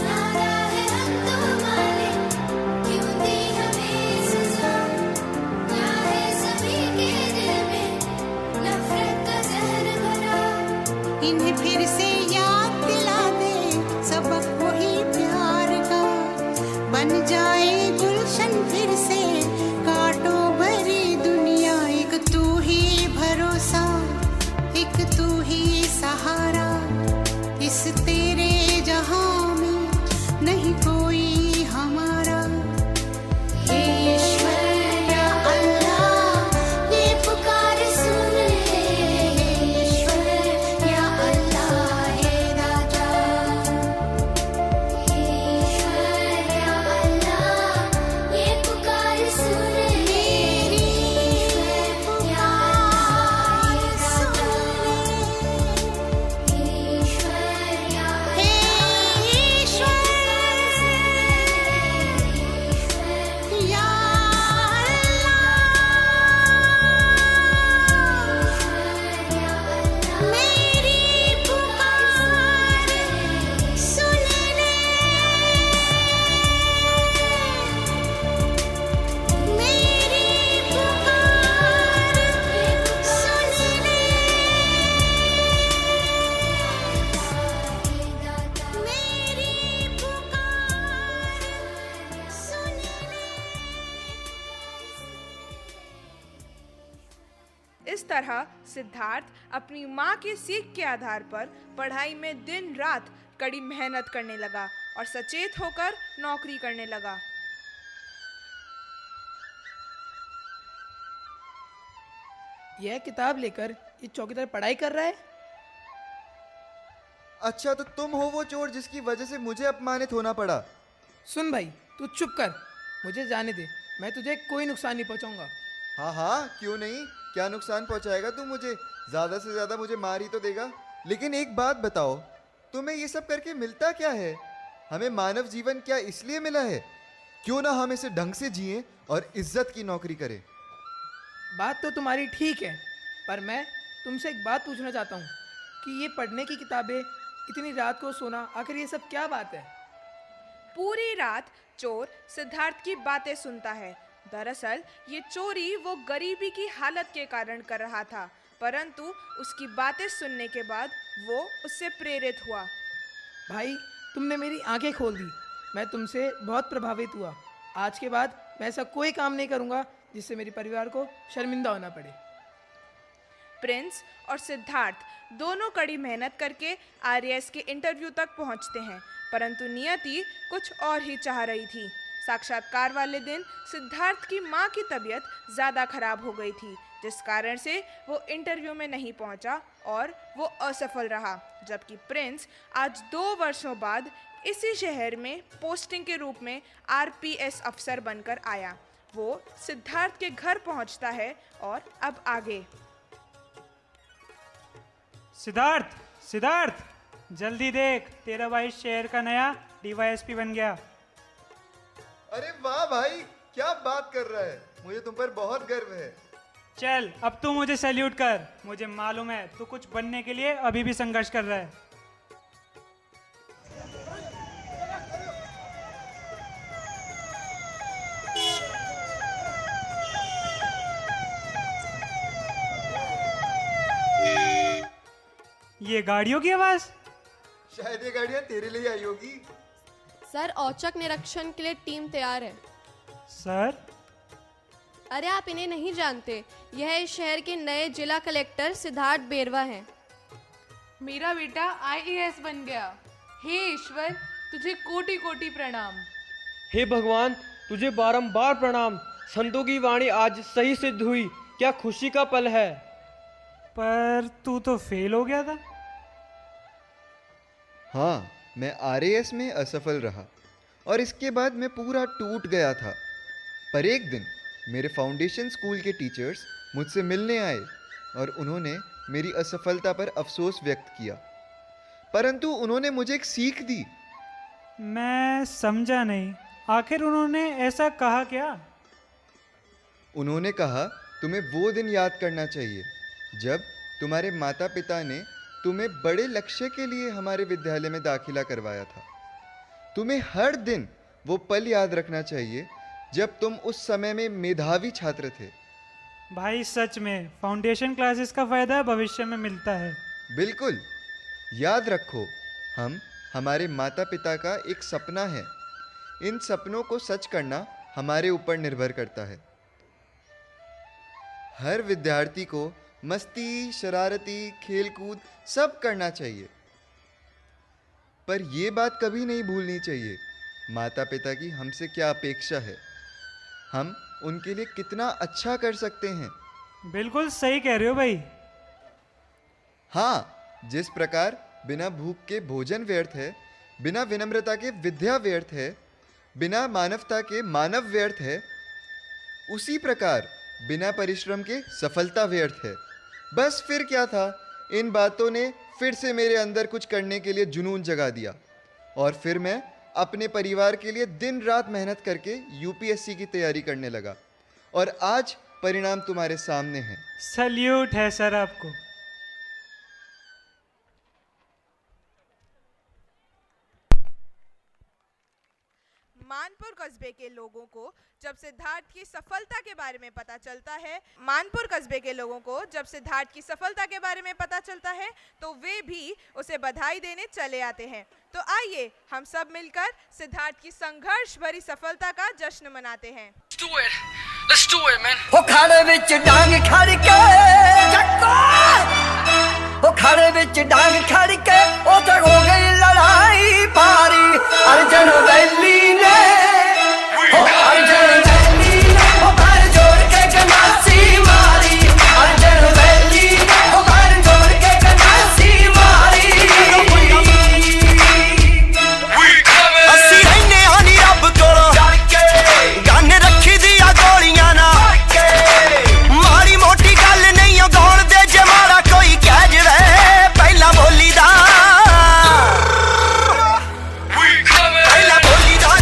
M: नादा है हम तो मालिक, क्यों दी हमें ये सजा? या है सभी के दिल में नफरत का जहर भरा? इन्हें फिर से याद दिला दे सबक वही प्यार का, बन जाए गुलशन फिर से कांटों भरी दुनिया। एक तू ही भरोसा, एक तू ही सहारा, इस तेरे जहां में नहीं कोई हमारा। ईश्वर या अल्लाह ये पुकार सुन ले, ईश्वर या अल्लाह हे दाता। ईश्वर या अल्लाह ये पुकार सुन ले, ईश्वर या अल्लाह सुन ले, ईश्वर या
A: इस तरह सिद्धार्थ अपनी माँ की सीख के आधार पर पढ़ाई में दिन रात कड़ी मेहनत करने लगा और सचेत होकर नौकरी करने लगा।
U: यह किताब लेकर ये चौकीदार पढ़ाई कर रहा है।
C: अच्छा तो तुम हो वो चोर जिसकी वजह से मुझे अपमानित होना पड़ा।
U: सुन भाई, तू चुप कर, मुझे जाने दे, मैं तुझे कोई नुकसान नहीं पहुंचाऊंगा।
C: हाँ हाँ क्यों नहीं, क्या नुकसान पहुंचाएगा तू मुझे? ज़्यादा से ज़्यादा मुझे मार ही तो देगा। लेकिन एक बात बताओ, तुम्हें ये सब करके मिलता क्या है? हमें मानव जीवन क्या इसलिए मिला है? क्यों ना हम इसे ढंग से जिएं और इज्जत की नौकरी करें।
U: बात तो तुम्हारी ठीक है, पर मैं तुमसे एक बात पूछना चाहता हूँ कि ये पढ़ने की किताबें, इतनी रात को सोना, आखिर ये सब क्या बात है?
A: पूरी रात चोर सिद्धार्थ की बातें सुनता है। दरअसल ये चोरी वो गरीबी की हालत के कारण कर रहा था, परंतु उसकी बातें सुनने के बाद वो उससे प्रेरित हुआ।
U: भाई, तुमने मेरी आंखें खोल दी, मैं तुमसे बहुत प्रभावित हुआ। आज के बाद मैं ऐसा कोई काम नहीं करूँगा जिससे मेरे परिवार को शर्मिंदा होना पड़े।
A: प्रिंस और सिद्धार्थ दोनों कड़ी मेहनत करके आरएएस के इंटरव्यू तक पहुंचते हैं, परंतु नियति कुछ और ही चाह रही थी। साक्षात्कार वाले दिन सिद्धार्थ की मां की तबीयत ज़्यादा खराब हो गई थी, जिस कारण से वो इंटरव्यू में नहीं पहुंचा और वो असफल रहा। जबकि प्रिंस आज 2 वर्षों बाद इसी शहर में पोस्टिंग के रूप में आरपीएस अफसर बनकर आया। वो सिद्धार्थ के घर पहुंचता है और अब आगे।
L: सिद्धार्थ, सिद्धार्थ, जल्दी देख, तेरा भाई शहर का नया डीवाईएसपी बन गया।
C: अरे वाह भाई, क्या बात कर रहा है, मुझे तुम पर बहुत गर्व है।
L: चल अब तू मुझे सैल्यूट कर, मुझे मालूम है तू कुछ बनने के लिए अभी भी संघर्ष कर रहा है। ये गाड़ियों की आवाज़?
C: शायद ये गाड़ियाँ तेरे लिए आई होगी।
H: सर, औचक निरीक्षण के लिए टीम तैयार है।
L: सर?
H: अरे आप इन्हें नहीं जानते, यह इस शहर के नए जिला कलेक्टर सिद्धार्थ बेरवा हैं।
N: मेरा बेटा IAS बन गया। हे ईश्वर, तुझे कोटि कोटि प्रणाम।
O: हे भगवान, तुझे बारंबार प्रणाम। संतों की वाणी आज सही सिद्ध हुई, क्या खुशी का पल है।
L: पर तू तो फेल हो गया था।
C: हाँ, मैं RAS में असफल रहा और इसके बाद मैं पूरा टूट गया था। पर एक दिन मेरे फाउंडेशन स्कूल के टीचर्स मुझसे मिलने आए और उन्होंने मेरी असफलता पर अफसोस व्यक्त किया, परंतु उन्होंने मुझे एक सीख दी।
L: मैं समझा नहीं, आखिर उन्होंने ऐसा कहा क्या?
C: उन्होंने कहा तुम्हें वो दिन याद करना चाहिए जब तुम्हारे माता पिता ने तुम्हें बड़े लक्ष्य के लिए हमारे विद्यालय में दाखिला करवाया था। तुम्हें हर दिन वो पल याद रखना चाहिए जब तुम उस समय में मेधावी छात्र थे।
L: भाई सच में फाउंडेशन क्लासेस का फायदा भविष्य में मिलता है।
C: बिल्कुल, याद रखो, हम हमारे माता पिता का एक सपना है। इन सपनों को सच करना हमारे ऊपर निर्भर करता है। हर विद्यार्थी को मस्ती, शरारती, खेलकूद सब करना चाहिए, पर यह बात कभी नहीं भूलनी चाहिए माता पिता की हमसे क्या अपेक्षा है, हम उनके लिए कितना अच्छा कर सकते हैं।
L: बिल्कुल सही कह रहे हो भाई।
C: हाँ, जिस प्रकार बिना भूख के भोजन व्यर्थ है, बिना विनम्रता के विद्या व्यर्थ है, बिना मानवता के मानव व्यर्थ है, उसी प्रकार बिना परिश्रम के सफलता व्यर्थ है। बस फिर क्या था, इन बातों ने फिर से मेरे अंदर कुछ करने के लिए जुनून जगा दिया और फिर मैं अपने परिवार के लिए दिन रात मेहनत करके UPSC की तैयारी करने लगा और आज परिणाम तुम्हारे सामने हैं।
L: सैल्यूट है सर आपको।
A: मानपुर कस्बे के लोगों को जब सिद्धार्थ की सफलता के बारे में पता चलता है, मानपुर कस्बे के लोगों को जब सिद्धार्थ की सफलता के बारे में पता चलता है तो वे भी उसे बधाई देने चले आते हैं। तो आइए हम सब मिलकर सिद्धार्थ की संघर्ष भरी सफलता का जश्न मनाते हैं।
P: Let's do it, man. हो खाड़े विच डांग खड़ के हो खाड़े विच डांग खड़ के ओ ते हो गई लड़ाई भारी अर्जन वैली ने हो अर्जन वैली ने हो पैर जोड़ के गनासी मारी अर्जन वैली ने हो पैर जोड़ के गनासी मारी ਅਸੀਂ ਰਹਿਨੇ ਹਾਂ ਨੀ ਰੱਬ ਕੋਲੋਂ ਗੰਨ ਰੱਖੀ ਦੀਆਂ ਗੋਲੀਆਂ ਨਾ ਮਾੜੀ ਮੋਟੀ ਗੱਲ ਨਹੀਂ ਉਹ ਗਾਉਣ ਦੇ ਜੇ ਮਾੜਾ ਕੋਈ ਕਹਿ ਜਵੇ ਪਹਿਲਾਂ ਬੋਲੀ ਦਾ ਪਹਿਲਾਂ ਬੋਲੀ ਦਾ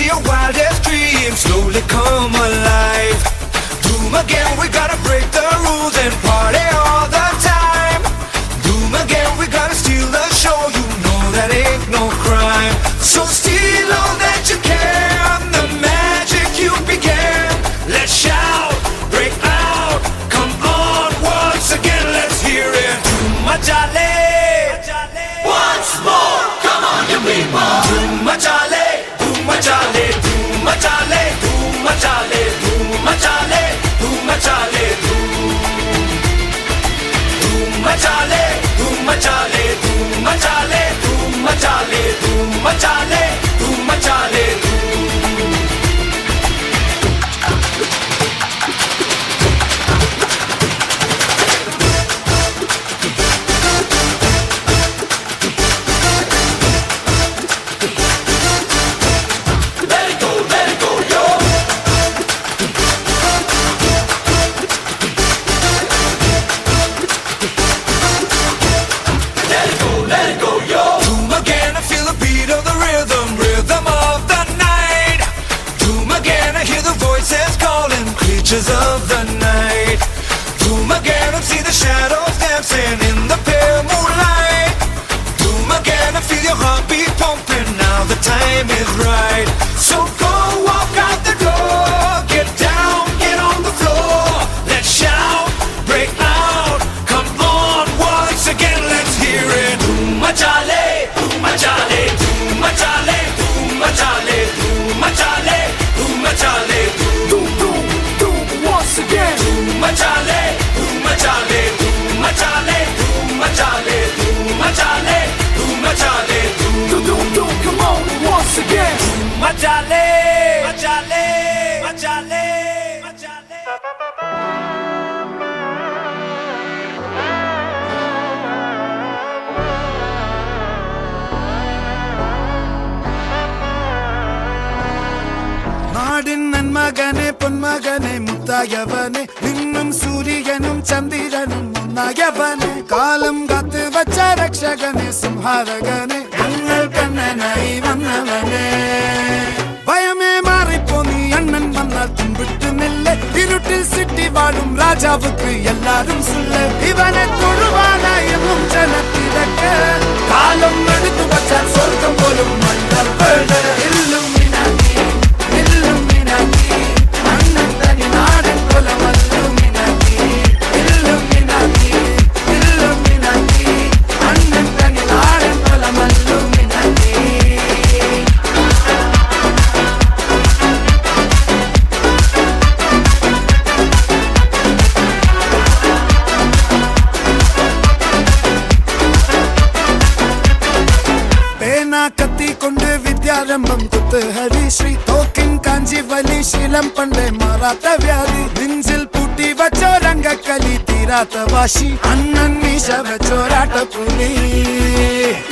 P: see your wildest dreams slowly come alive. Doom again, we gotta break the rules and party all the time. Doom again, we gotta steal the show, you know that ain't no crime. So steal all that you can, the magic you began. Let's shout, break out, come on once again, let's hear it. Doom Majale, once more, come on you people. Doom Majale, Doom Majale, Doom Majale, Doom Majale, Doom Majale, Doom Majale, Doom Majale, Doom Majale, Doom Majale, Doom Majale, Doom Majale, Doom Majale, of the night. Doom again, I see the shadows dancing in the pale moonlight. Doom again, I feel your heartbeat pumping, now the time is right. So go walk out the door, get down, get on the floor. Let's shout, break out, come on once again, let's hear it. Doom Majale, Doom Majale, Doom Majale, Doom Majale, Doom Majale, Doom Majale, Doom Doom once again. Doom Majale, Doom Majale, Doom Majale, Doom Majale, Doom Majale, Doom Majale, Doom Doom Doom, come on once again. Doom Majale, Majale, Majale, Majale.
G: നാടിൻ നന്മകനെ പൊന്മകനെ മുത്തായവനെ നിന്നും സൂര്യനും ചന്ദ്രനും ഒന്നായവനെ കാലം കാത്ത് വച്ച രക്ഷകനെ സംഹാരകനെ ഞങ്ങൾ കണ്ണനായി വന്നവനെ ഭയമേ മാറിപ്പോ നീ അണ്ണൻ വന്നാൽ തുമ്പിട്ട് നില്ല് ഇരുട്ടിൽ സിറ്റി വാഴും രാജാവുക്ക് എല്ലാരും സുല്ല് ഇവനെ തൊഴുവാനായി ജനത്തിരക്ക് കാലം എടുത്തു വച്ചാൽ സ്വർഗം പോലും മണ്ണപ്പേട് വിദ്യാരംഭം കുത്ത് ഹരിശ്രീ തോക്കിൻ കാഞ്ചി വലി ശീലം പണ്ടേ മാറാത്ത വ്യാധി നെഞ്ചിൽ പൂട്ടി വച്ചോരംഗക്കലി തീരാത്ത വാശി അണ്ണൻ മീശ വെച്ചോരാട്ട പുലി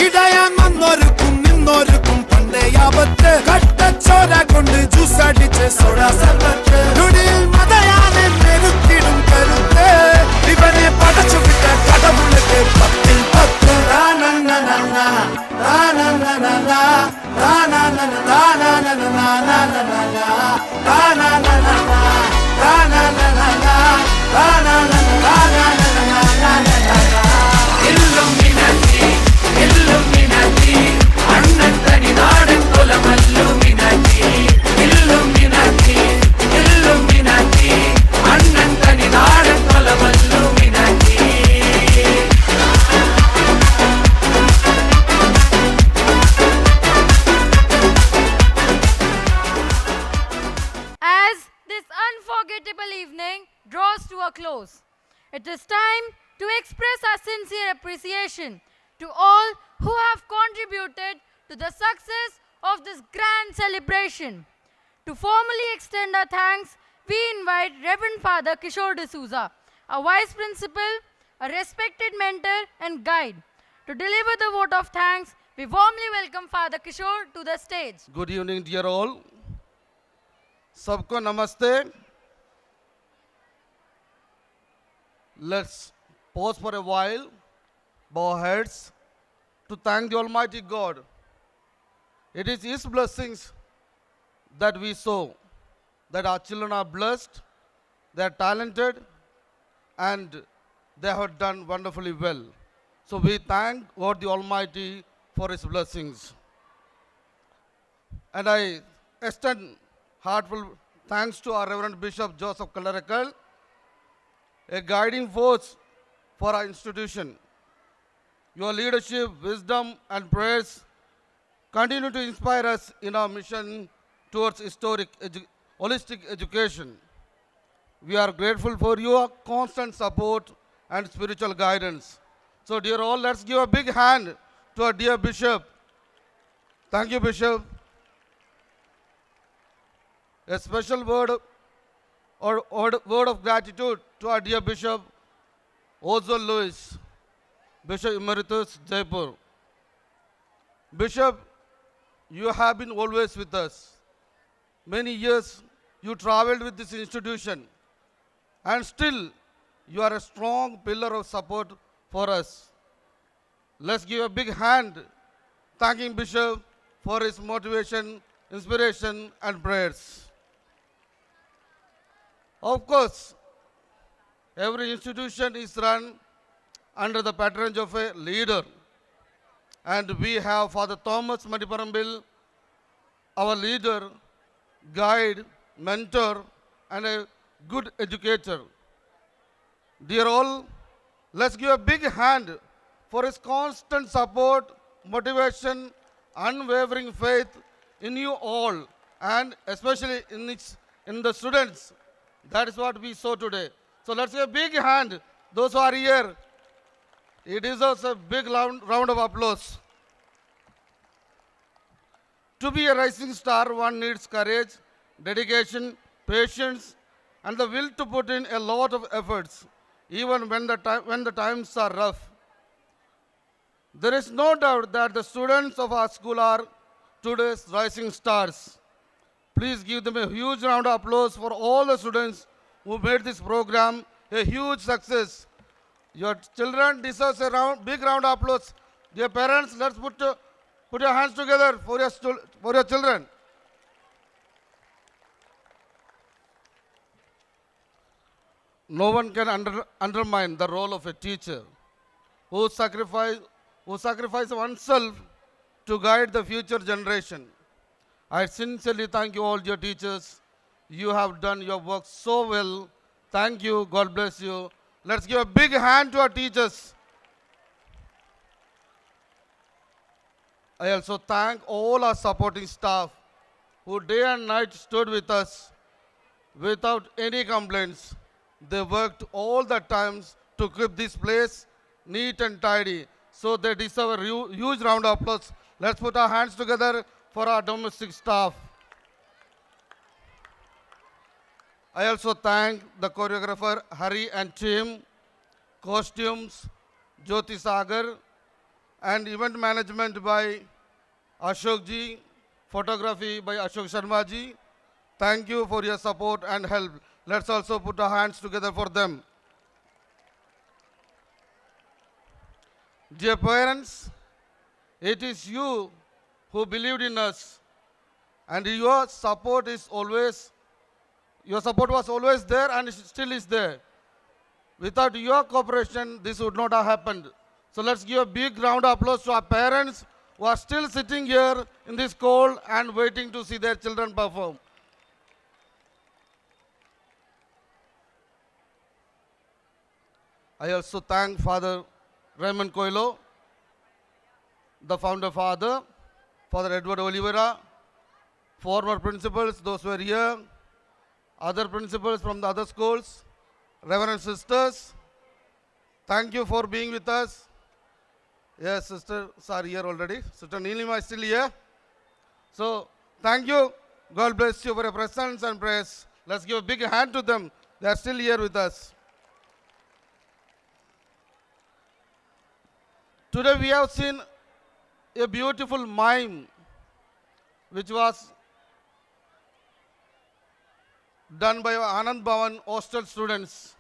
G: ഇടയാൻ വന്നോർക്കും നിന്നോർക്കും പണ്ടേ ആപത്ത് കട്ടച്ചോര കൊണ്ട് ജ്യൂസ് അടിച്ച് സോഡ സർബത്ത് നുടിയിൽ മതയാനെ മെരുത്തിടും കരുത്ത് ഇവനെ പടച്ചു വിട്ട കടവുളക്ക് 10-10
V: It is time to express our sincere appreciation to all who have contributed to the success of this grand celebration. To formally extend our thanks, we invite Reverend Father Kishore D'Souza, a Vice Principal, a respected mentor and guide. To deliver the vote of thanks, we warmly welcome Father Kishore to the stage.
W: Good evening, dear all. Sabko namaste. Let's pause for a while, bow our heads to thank the Almighty God. It is His blessings that we saw that our children are blessed, they are talented, and they have done wonderfully well. So we thank God the Almighty for His blessings. And I extend heartfelt thanks to our Reverend Bishop Joseph Kalarakal, a guiding force for our institution. Your leadership, wisdom, and prayers continue to inspire us in our mission towards holistic education. We are grateful for your constant support and spiritual guidance. So, dear all, let's give a big hand to our dear Bishop. Thank you, Bishop. A special word of gratitude to our dear Bishop Ozil Lewis, Bishop Emeritus Jaipur. Bishop, you have been always with us. Many years you traveled with this institution, and still you are a strong pillar of support for us. Let's give a big hand thanking Bishop for his motivation, inspiration, and prayers. Of course, every institution is run under the patronage of a leader. And we have Father Thomas Madiparambil, our leader, guide, mentor, and a good educator. Dear all, let's give a big hand for his constant support, motivation, unwavering faith in you all, and especially in the students. That is what we saw today. So let's give a big hand, those who are here. It deserves a big round of applause. To be a rising star, one needs courage, dedication, patience, and the will to put in a lot of efforts, even when the times are rough. There is no doubt that the students of our school are today's rising stars. Please give them a huge round of applause for all the students who made this program a huge success. Your children deserve a big round of applause. Dear parents, let's put your hands together for your children. No one can undermine the role of a teacher who sacrifice oneself to guide the future generation. I sincerely thank you all, dear teachers. You have done your work so well. Thank you. God bless you. Let's give a big hand to our teachers. I also thank all our supporting staff who day and night stood with us without any complaints. They worked all the times to keep this place neat and tidy. So they deserve a huge round of applause. Let's put our hands together for our domestic staff. I also thank the choreographer Hari and team, costumes, Jyoti Sagar, and event management by Ashok ji, photography by Ashok Sharma ji. Thank you for your support and help. Let's also put our hands together for them. Dear parents, it is you who believed in us, and your support was always there and still is there. Without your cooperation, this would not have happened. So let's give a big round of applause to our parents who are still sitting here in this cold and waiting to see their children perform. I also thank Father Raymond Coelho, the founder father, Father Edward Oliveira, former principals, those who are here, other principals from the other schools, Reverend sisters, thank you for being with us. Yes, sisters are here already. Sister Neelima is still here. So, thank you. God bless you for your presence and prayers. Let's give a big hand to them. They are still here with us. Today we have seen a beautiful mime which was done by Anand Bhavan hostel students.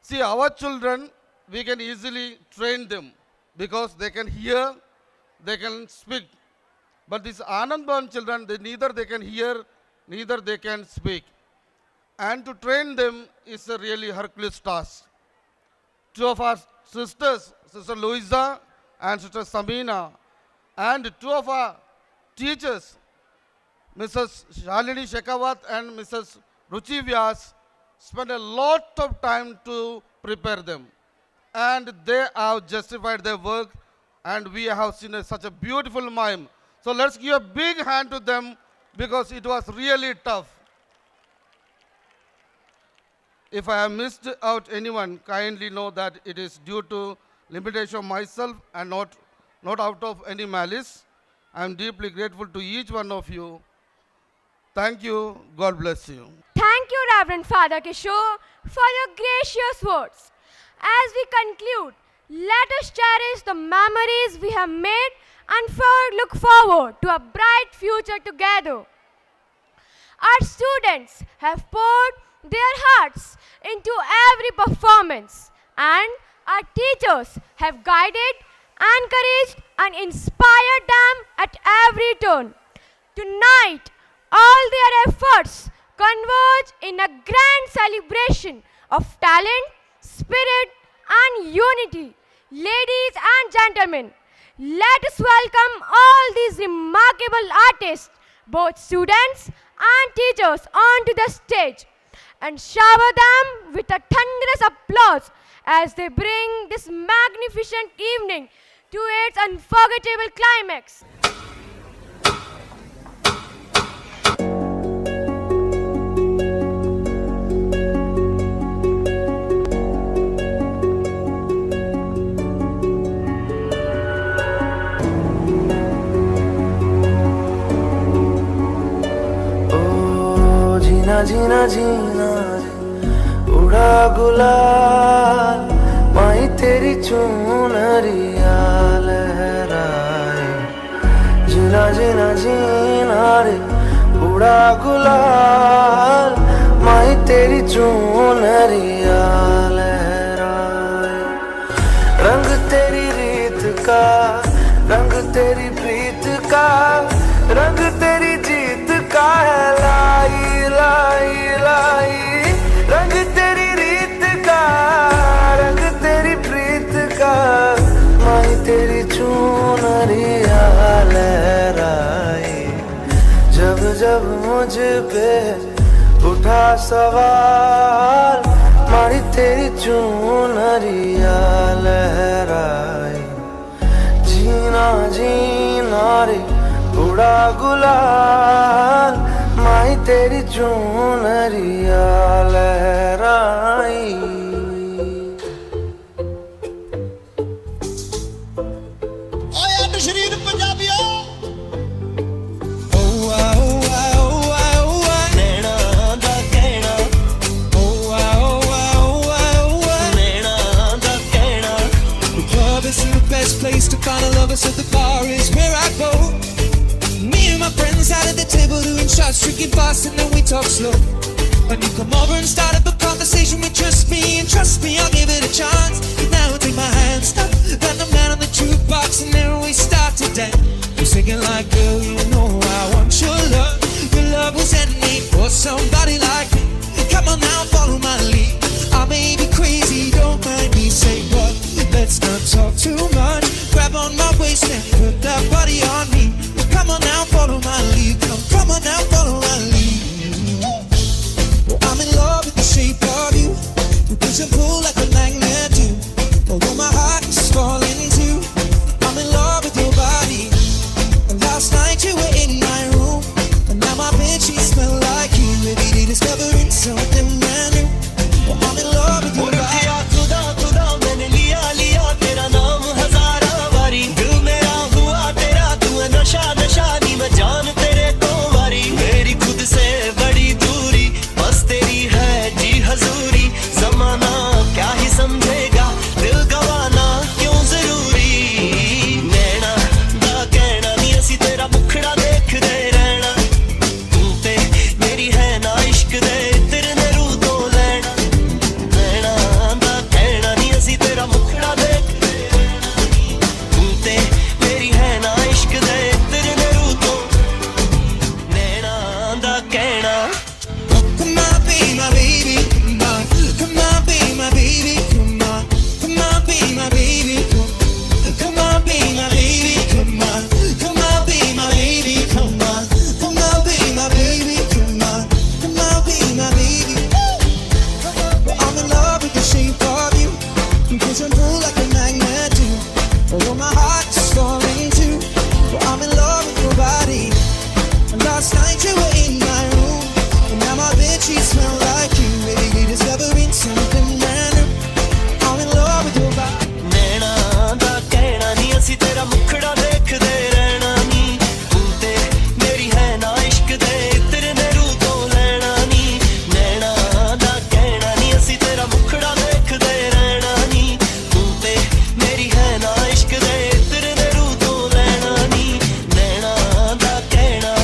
W: See, our children, we can easily train them because they can hear, they can speak. But these Anandban children, neither they can hear, neither they can speak. And to train them is a really Herculean task. Two of our sisters, Sister Louisa and Sister Samina, and two of our teachers, Mrs. Shalini Shekhawat and Mrs. Ruchi Vyas, spent a lot of time to prepare them. And they have justified their work, and we have seen such a beautiful mime. So let's give a big hand to them because it was really tough. If I have missed out anyone, kindly know that it is due to limitation of myself and not out of any malice. I am deeply grateful to each one of you. Thank you. God bless you.
D: Thank you, Reverend Father Kishore, for your gracious words. As we conclude, let us cherish the memories we have made and look forward to a bright future together. Our students have poured their hearts into every performance, and our teachers have guided, encouraged, and inspired them at every turn. Tonight, all their efforts converge in a grand celebration of talent, spirit, and unity. Ladies and gentlemen, let us welcome all these remarkable artists, both students and teachers, onto the stage and shower them with a thunderous applause as they bring this magnificent evening to its unforgettable climax.
E: जीना जीना उड़ा गुलाल माई तेरी चुनरिया लहराए जीना जीना जीना रे उड़ा गुलाल माई तेरी चुनरिया लहराए रंग तेरी रीत का रंग तेरी प्रीत का रंग तेरी जीत का है लाई लाई लाई रंग तेरी रीत का रंग तेरी प्रीत का माही तेरी चुनरिया लहराए जब जब मुझ पे उठा सवाल माही तेरी चुनरिया लहराए जीना जीना रे उड़ा गुलाल माई तेरी चुनरिया लहराई
K: ओए अड शरीर पंजाबियों नैना दा कहना नैना दा कहना
X: The club isn't the best place to find a lover, so the bar is where I go. Me and my friends sat at the table doing shots, drinking fast, and then we talk slow. And you come over and start up a conversation with just me, and trust me, I'll give it a chance. Now take my hand, stop, got the man on the jukebox, and then we start to dance. I'm singing like, girl, you know I want your love. Your love was handmade for somebody like me. Come on now, follow my lead. I may be crazy, don't mind me. Say what? Let's not talk too much. Grab on my waist and put that body on me. Come on now, follow my lead. Come on now, follow my lead. I'm in love with the shape of you. You push and pull like a magnet do. Although my heart is falling too. I'm in love with your body. And last night you were in my room, and now my bed sheets smell like you. Every day discovering something brand new. I'm in love with your body.
K: मैंने लिया लिया तेरा नाम हजारा बारी दिल मेरा हुआ तेरा तू है नशा नशा नी मैं जान तेरे को वारी मेरी खुद से बड़ी दूरी बस तेरी है जी हजूरी जमाना क्या ही समझेगा दिल गवाना क्यों जरूरी नैना दा कहना नी असी तेरा मुखड़ा देखदे रहना तू ते मेरी है ना इश्क दे तेरे
X: Last night you were in my room, and now my bed sheets smell like you. Maybe discovering something brand new. I'm in love with your body.
K: नैना दा कहना नहीं असी तेरा मुखड़ा देखदे रहना नी तू ते मेरी है ना इश्क दे तेरे ने रू तो लेना नी नैना दा कहना नहीं असी तेरा मुखड़ा देखदे रहना नी तू ते मेरी है ना इश्क दे तेरे ने रू तो लेना नी नैना दा कहना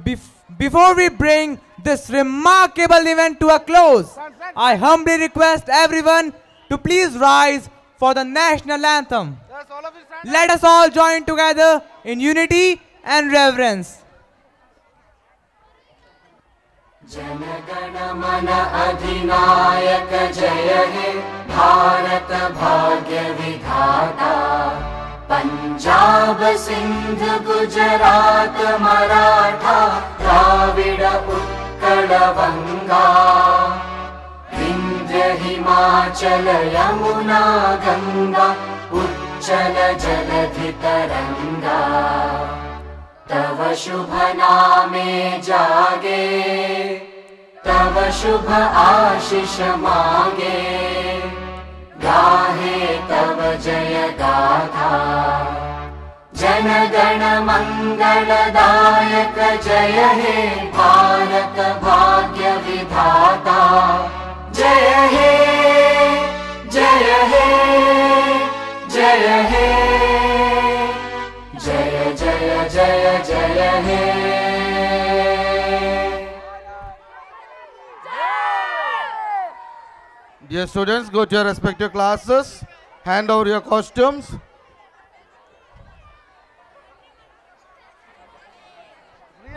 B: Before we bring this remarkable event to a close, I humbly request everyone to please rise for the national anthem. Let us all join together in unity and reverence.
P: जनगण मन अधिनायक जय हे भारत भाग्य विधाता पंजाब सिंध गुजरात मराठा द्राविड उत्कल बंगा विंध्य हिमाचल यमुना गंगा उच्चल जलधि तरंगा तव शुभ नामे जागे तव शुभ आशीष मांगे गाहे तव जय गाथा जन गण मंगलदायक जय हे भारत भाग्य विधाता जय हे जय हे जय हे जय जय जय जय हे
W: Dear students, go to your respective classes. Hand over your costumes.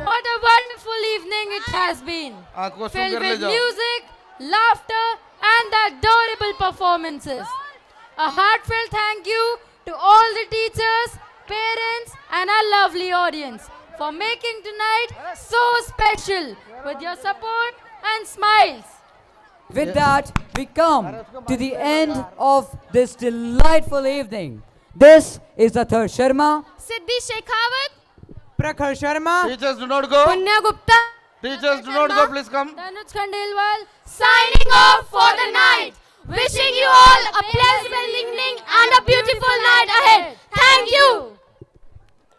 V: What a wonderful evening it has been. Filled with music, laughter, and adorable performances. A heartfelt thank you to all the teachers, parents, and our lovely audience for making tonight so special with your support and smiles.
F: With that, we come to the end of this delightful evening. This is Athar Sharma,
H: Siddhi Shekhawat,
B: Prakhar Sharma,
W: Teachers do not go.
V: Punya Gupta,
W: Teachers do not go, please come.
V: Tanuj Khandelwal,
H: signing off for the night. Wishing you all a pleasant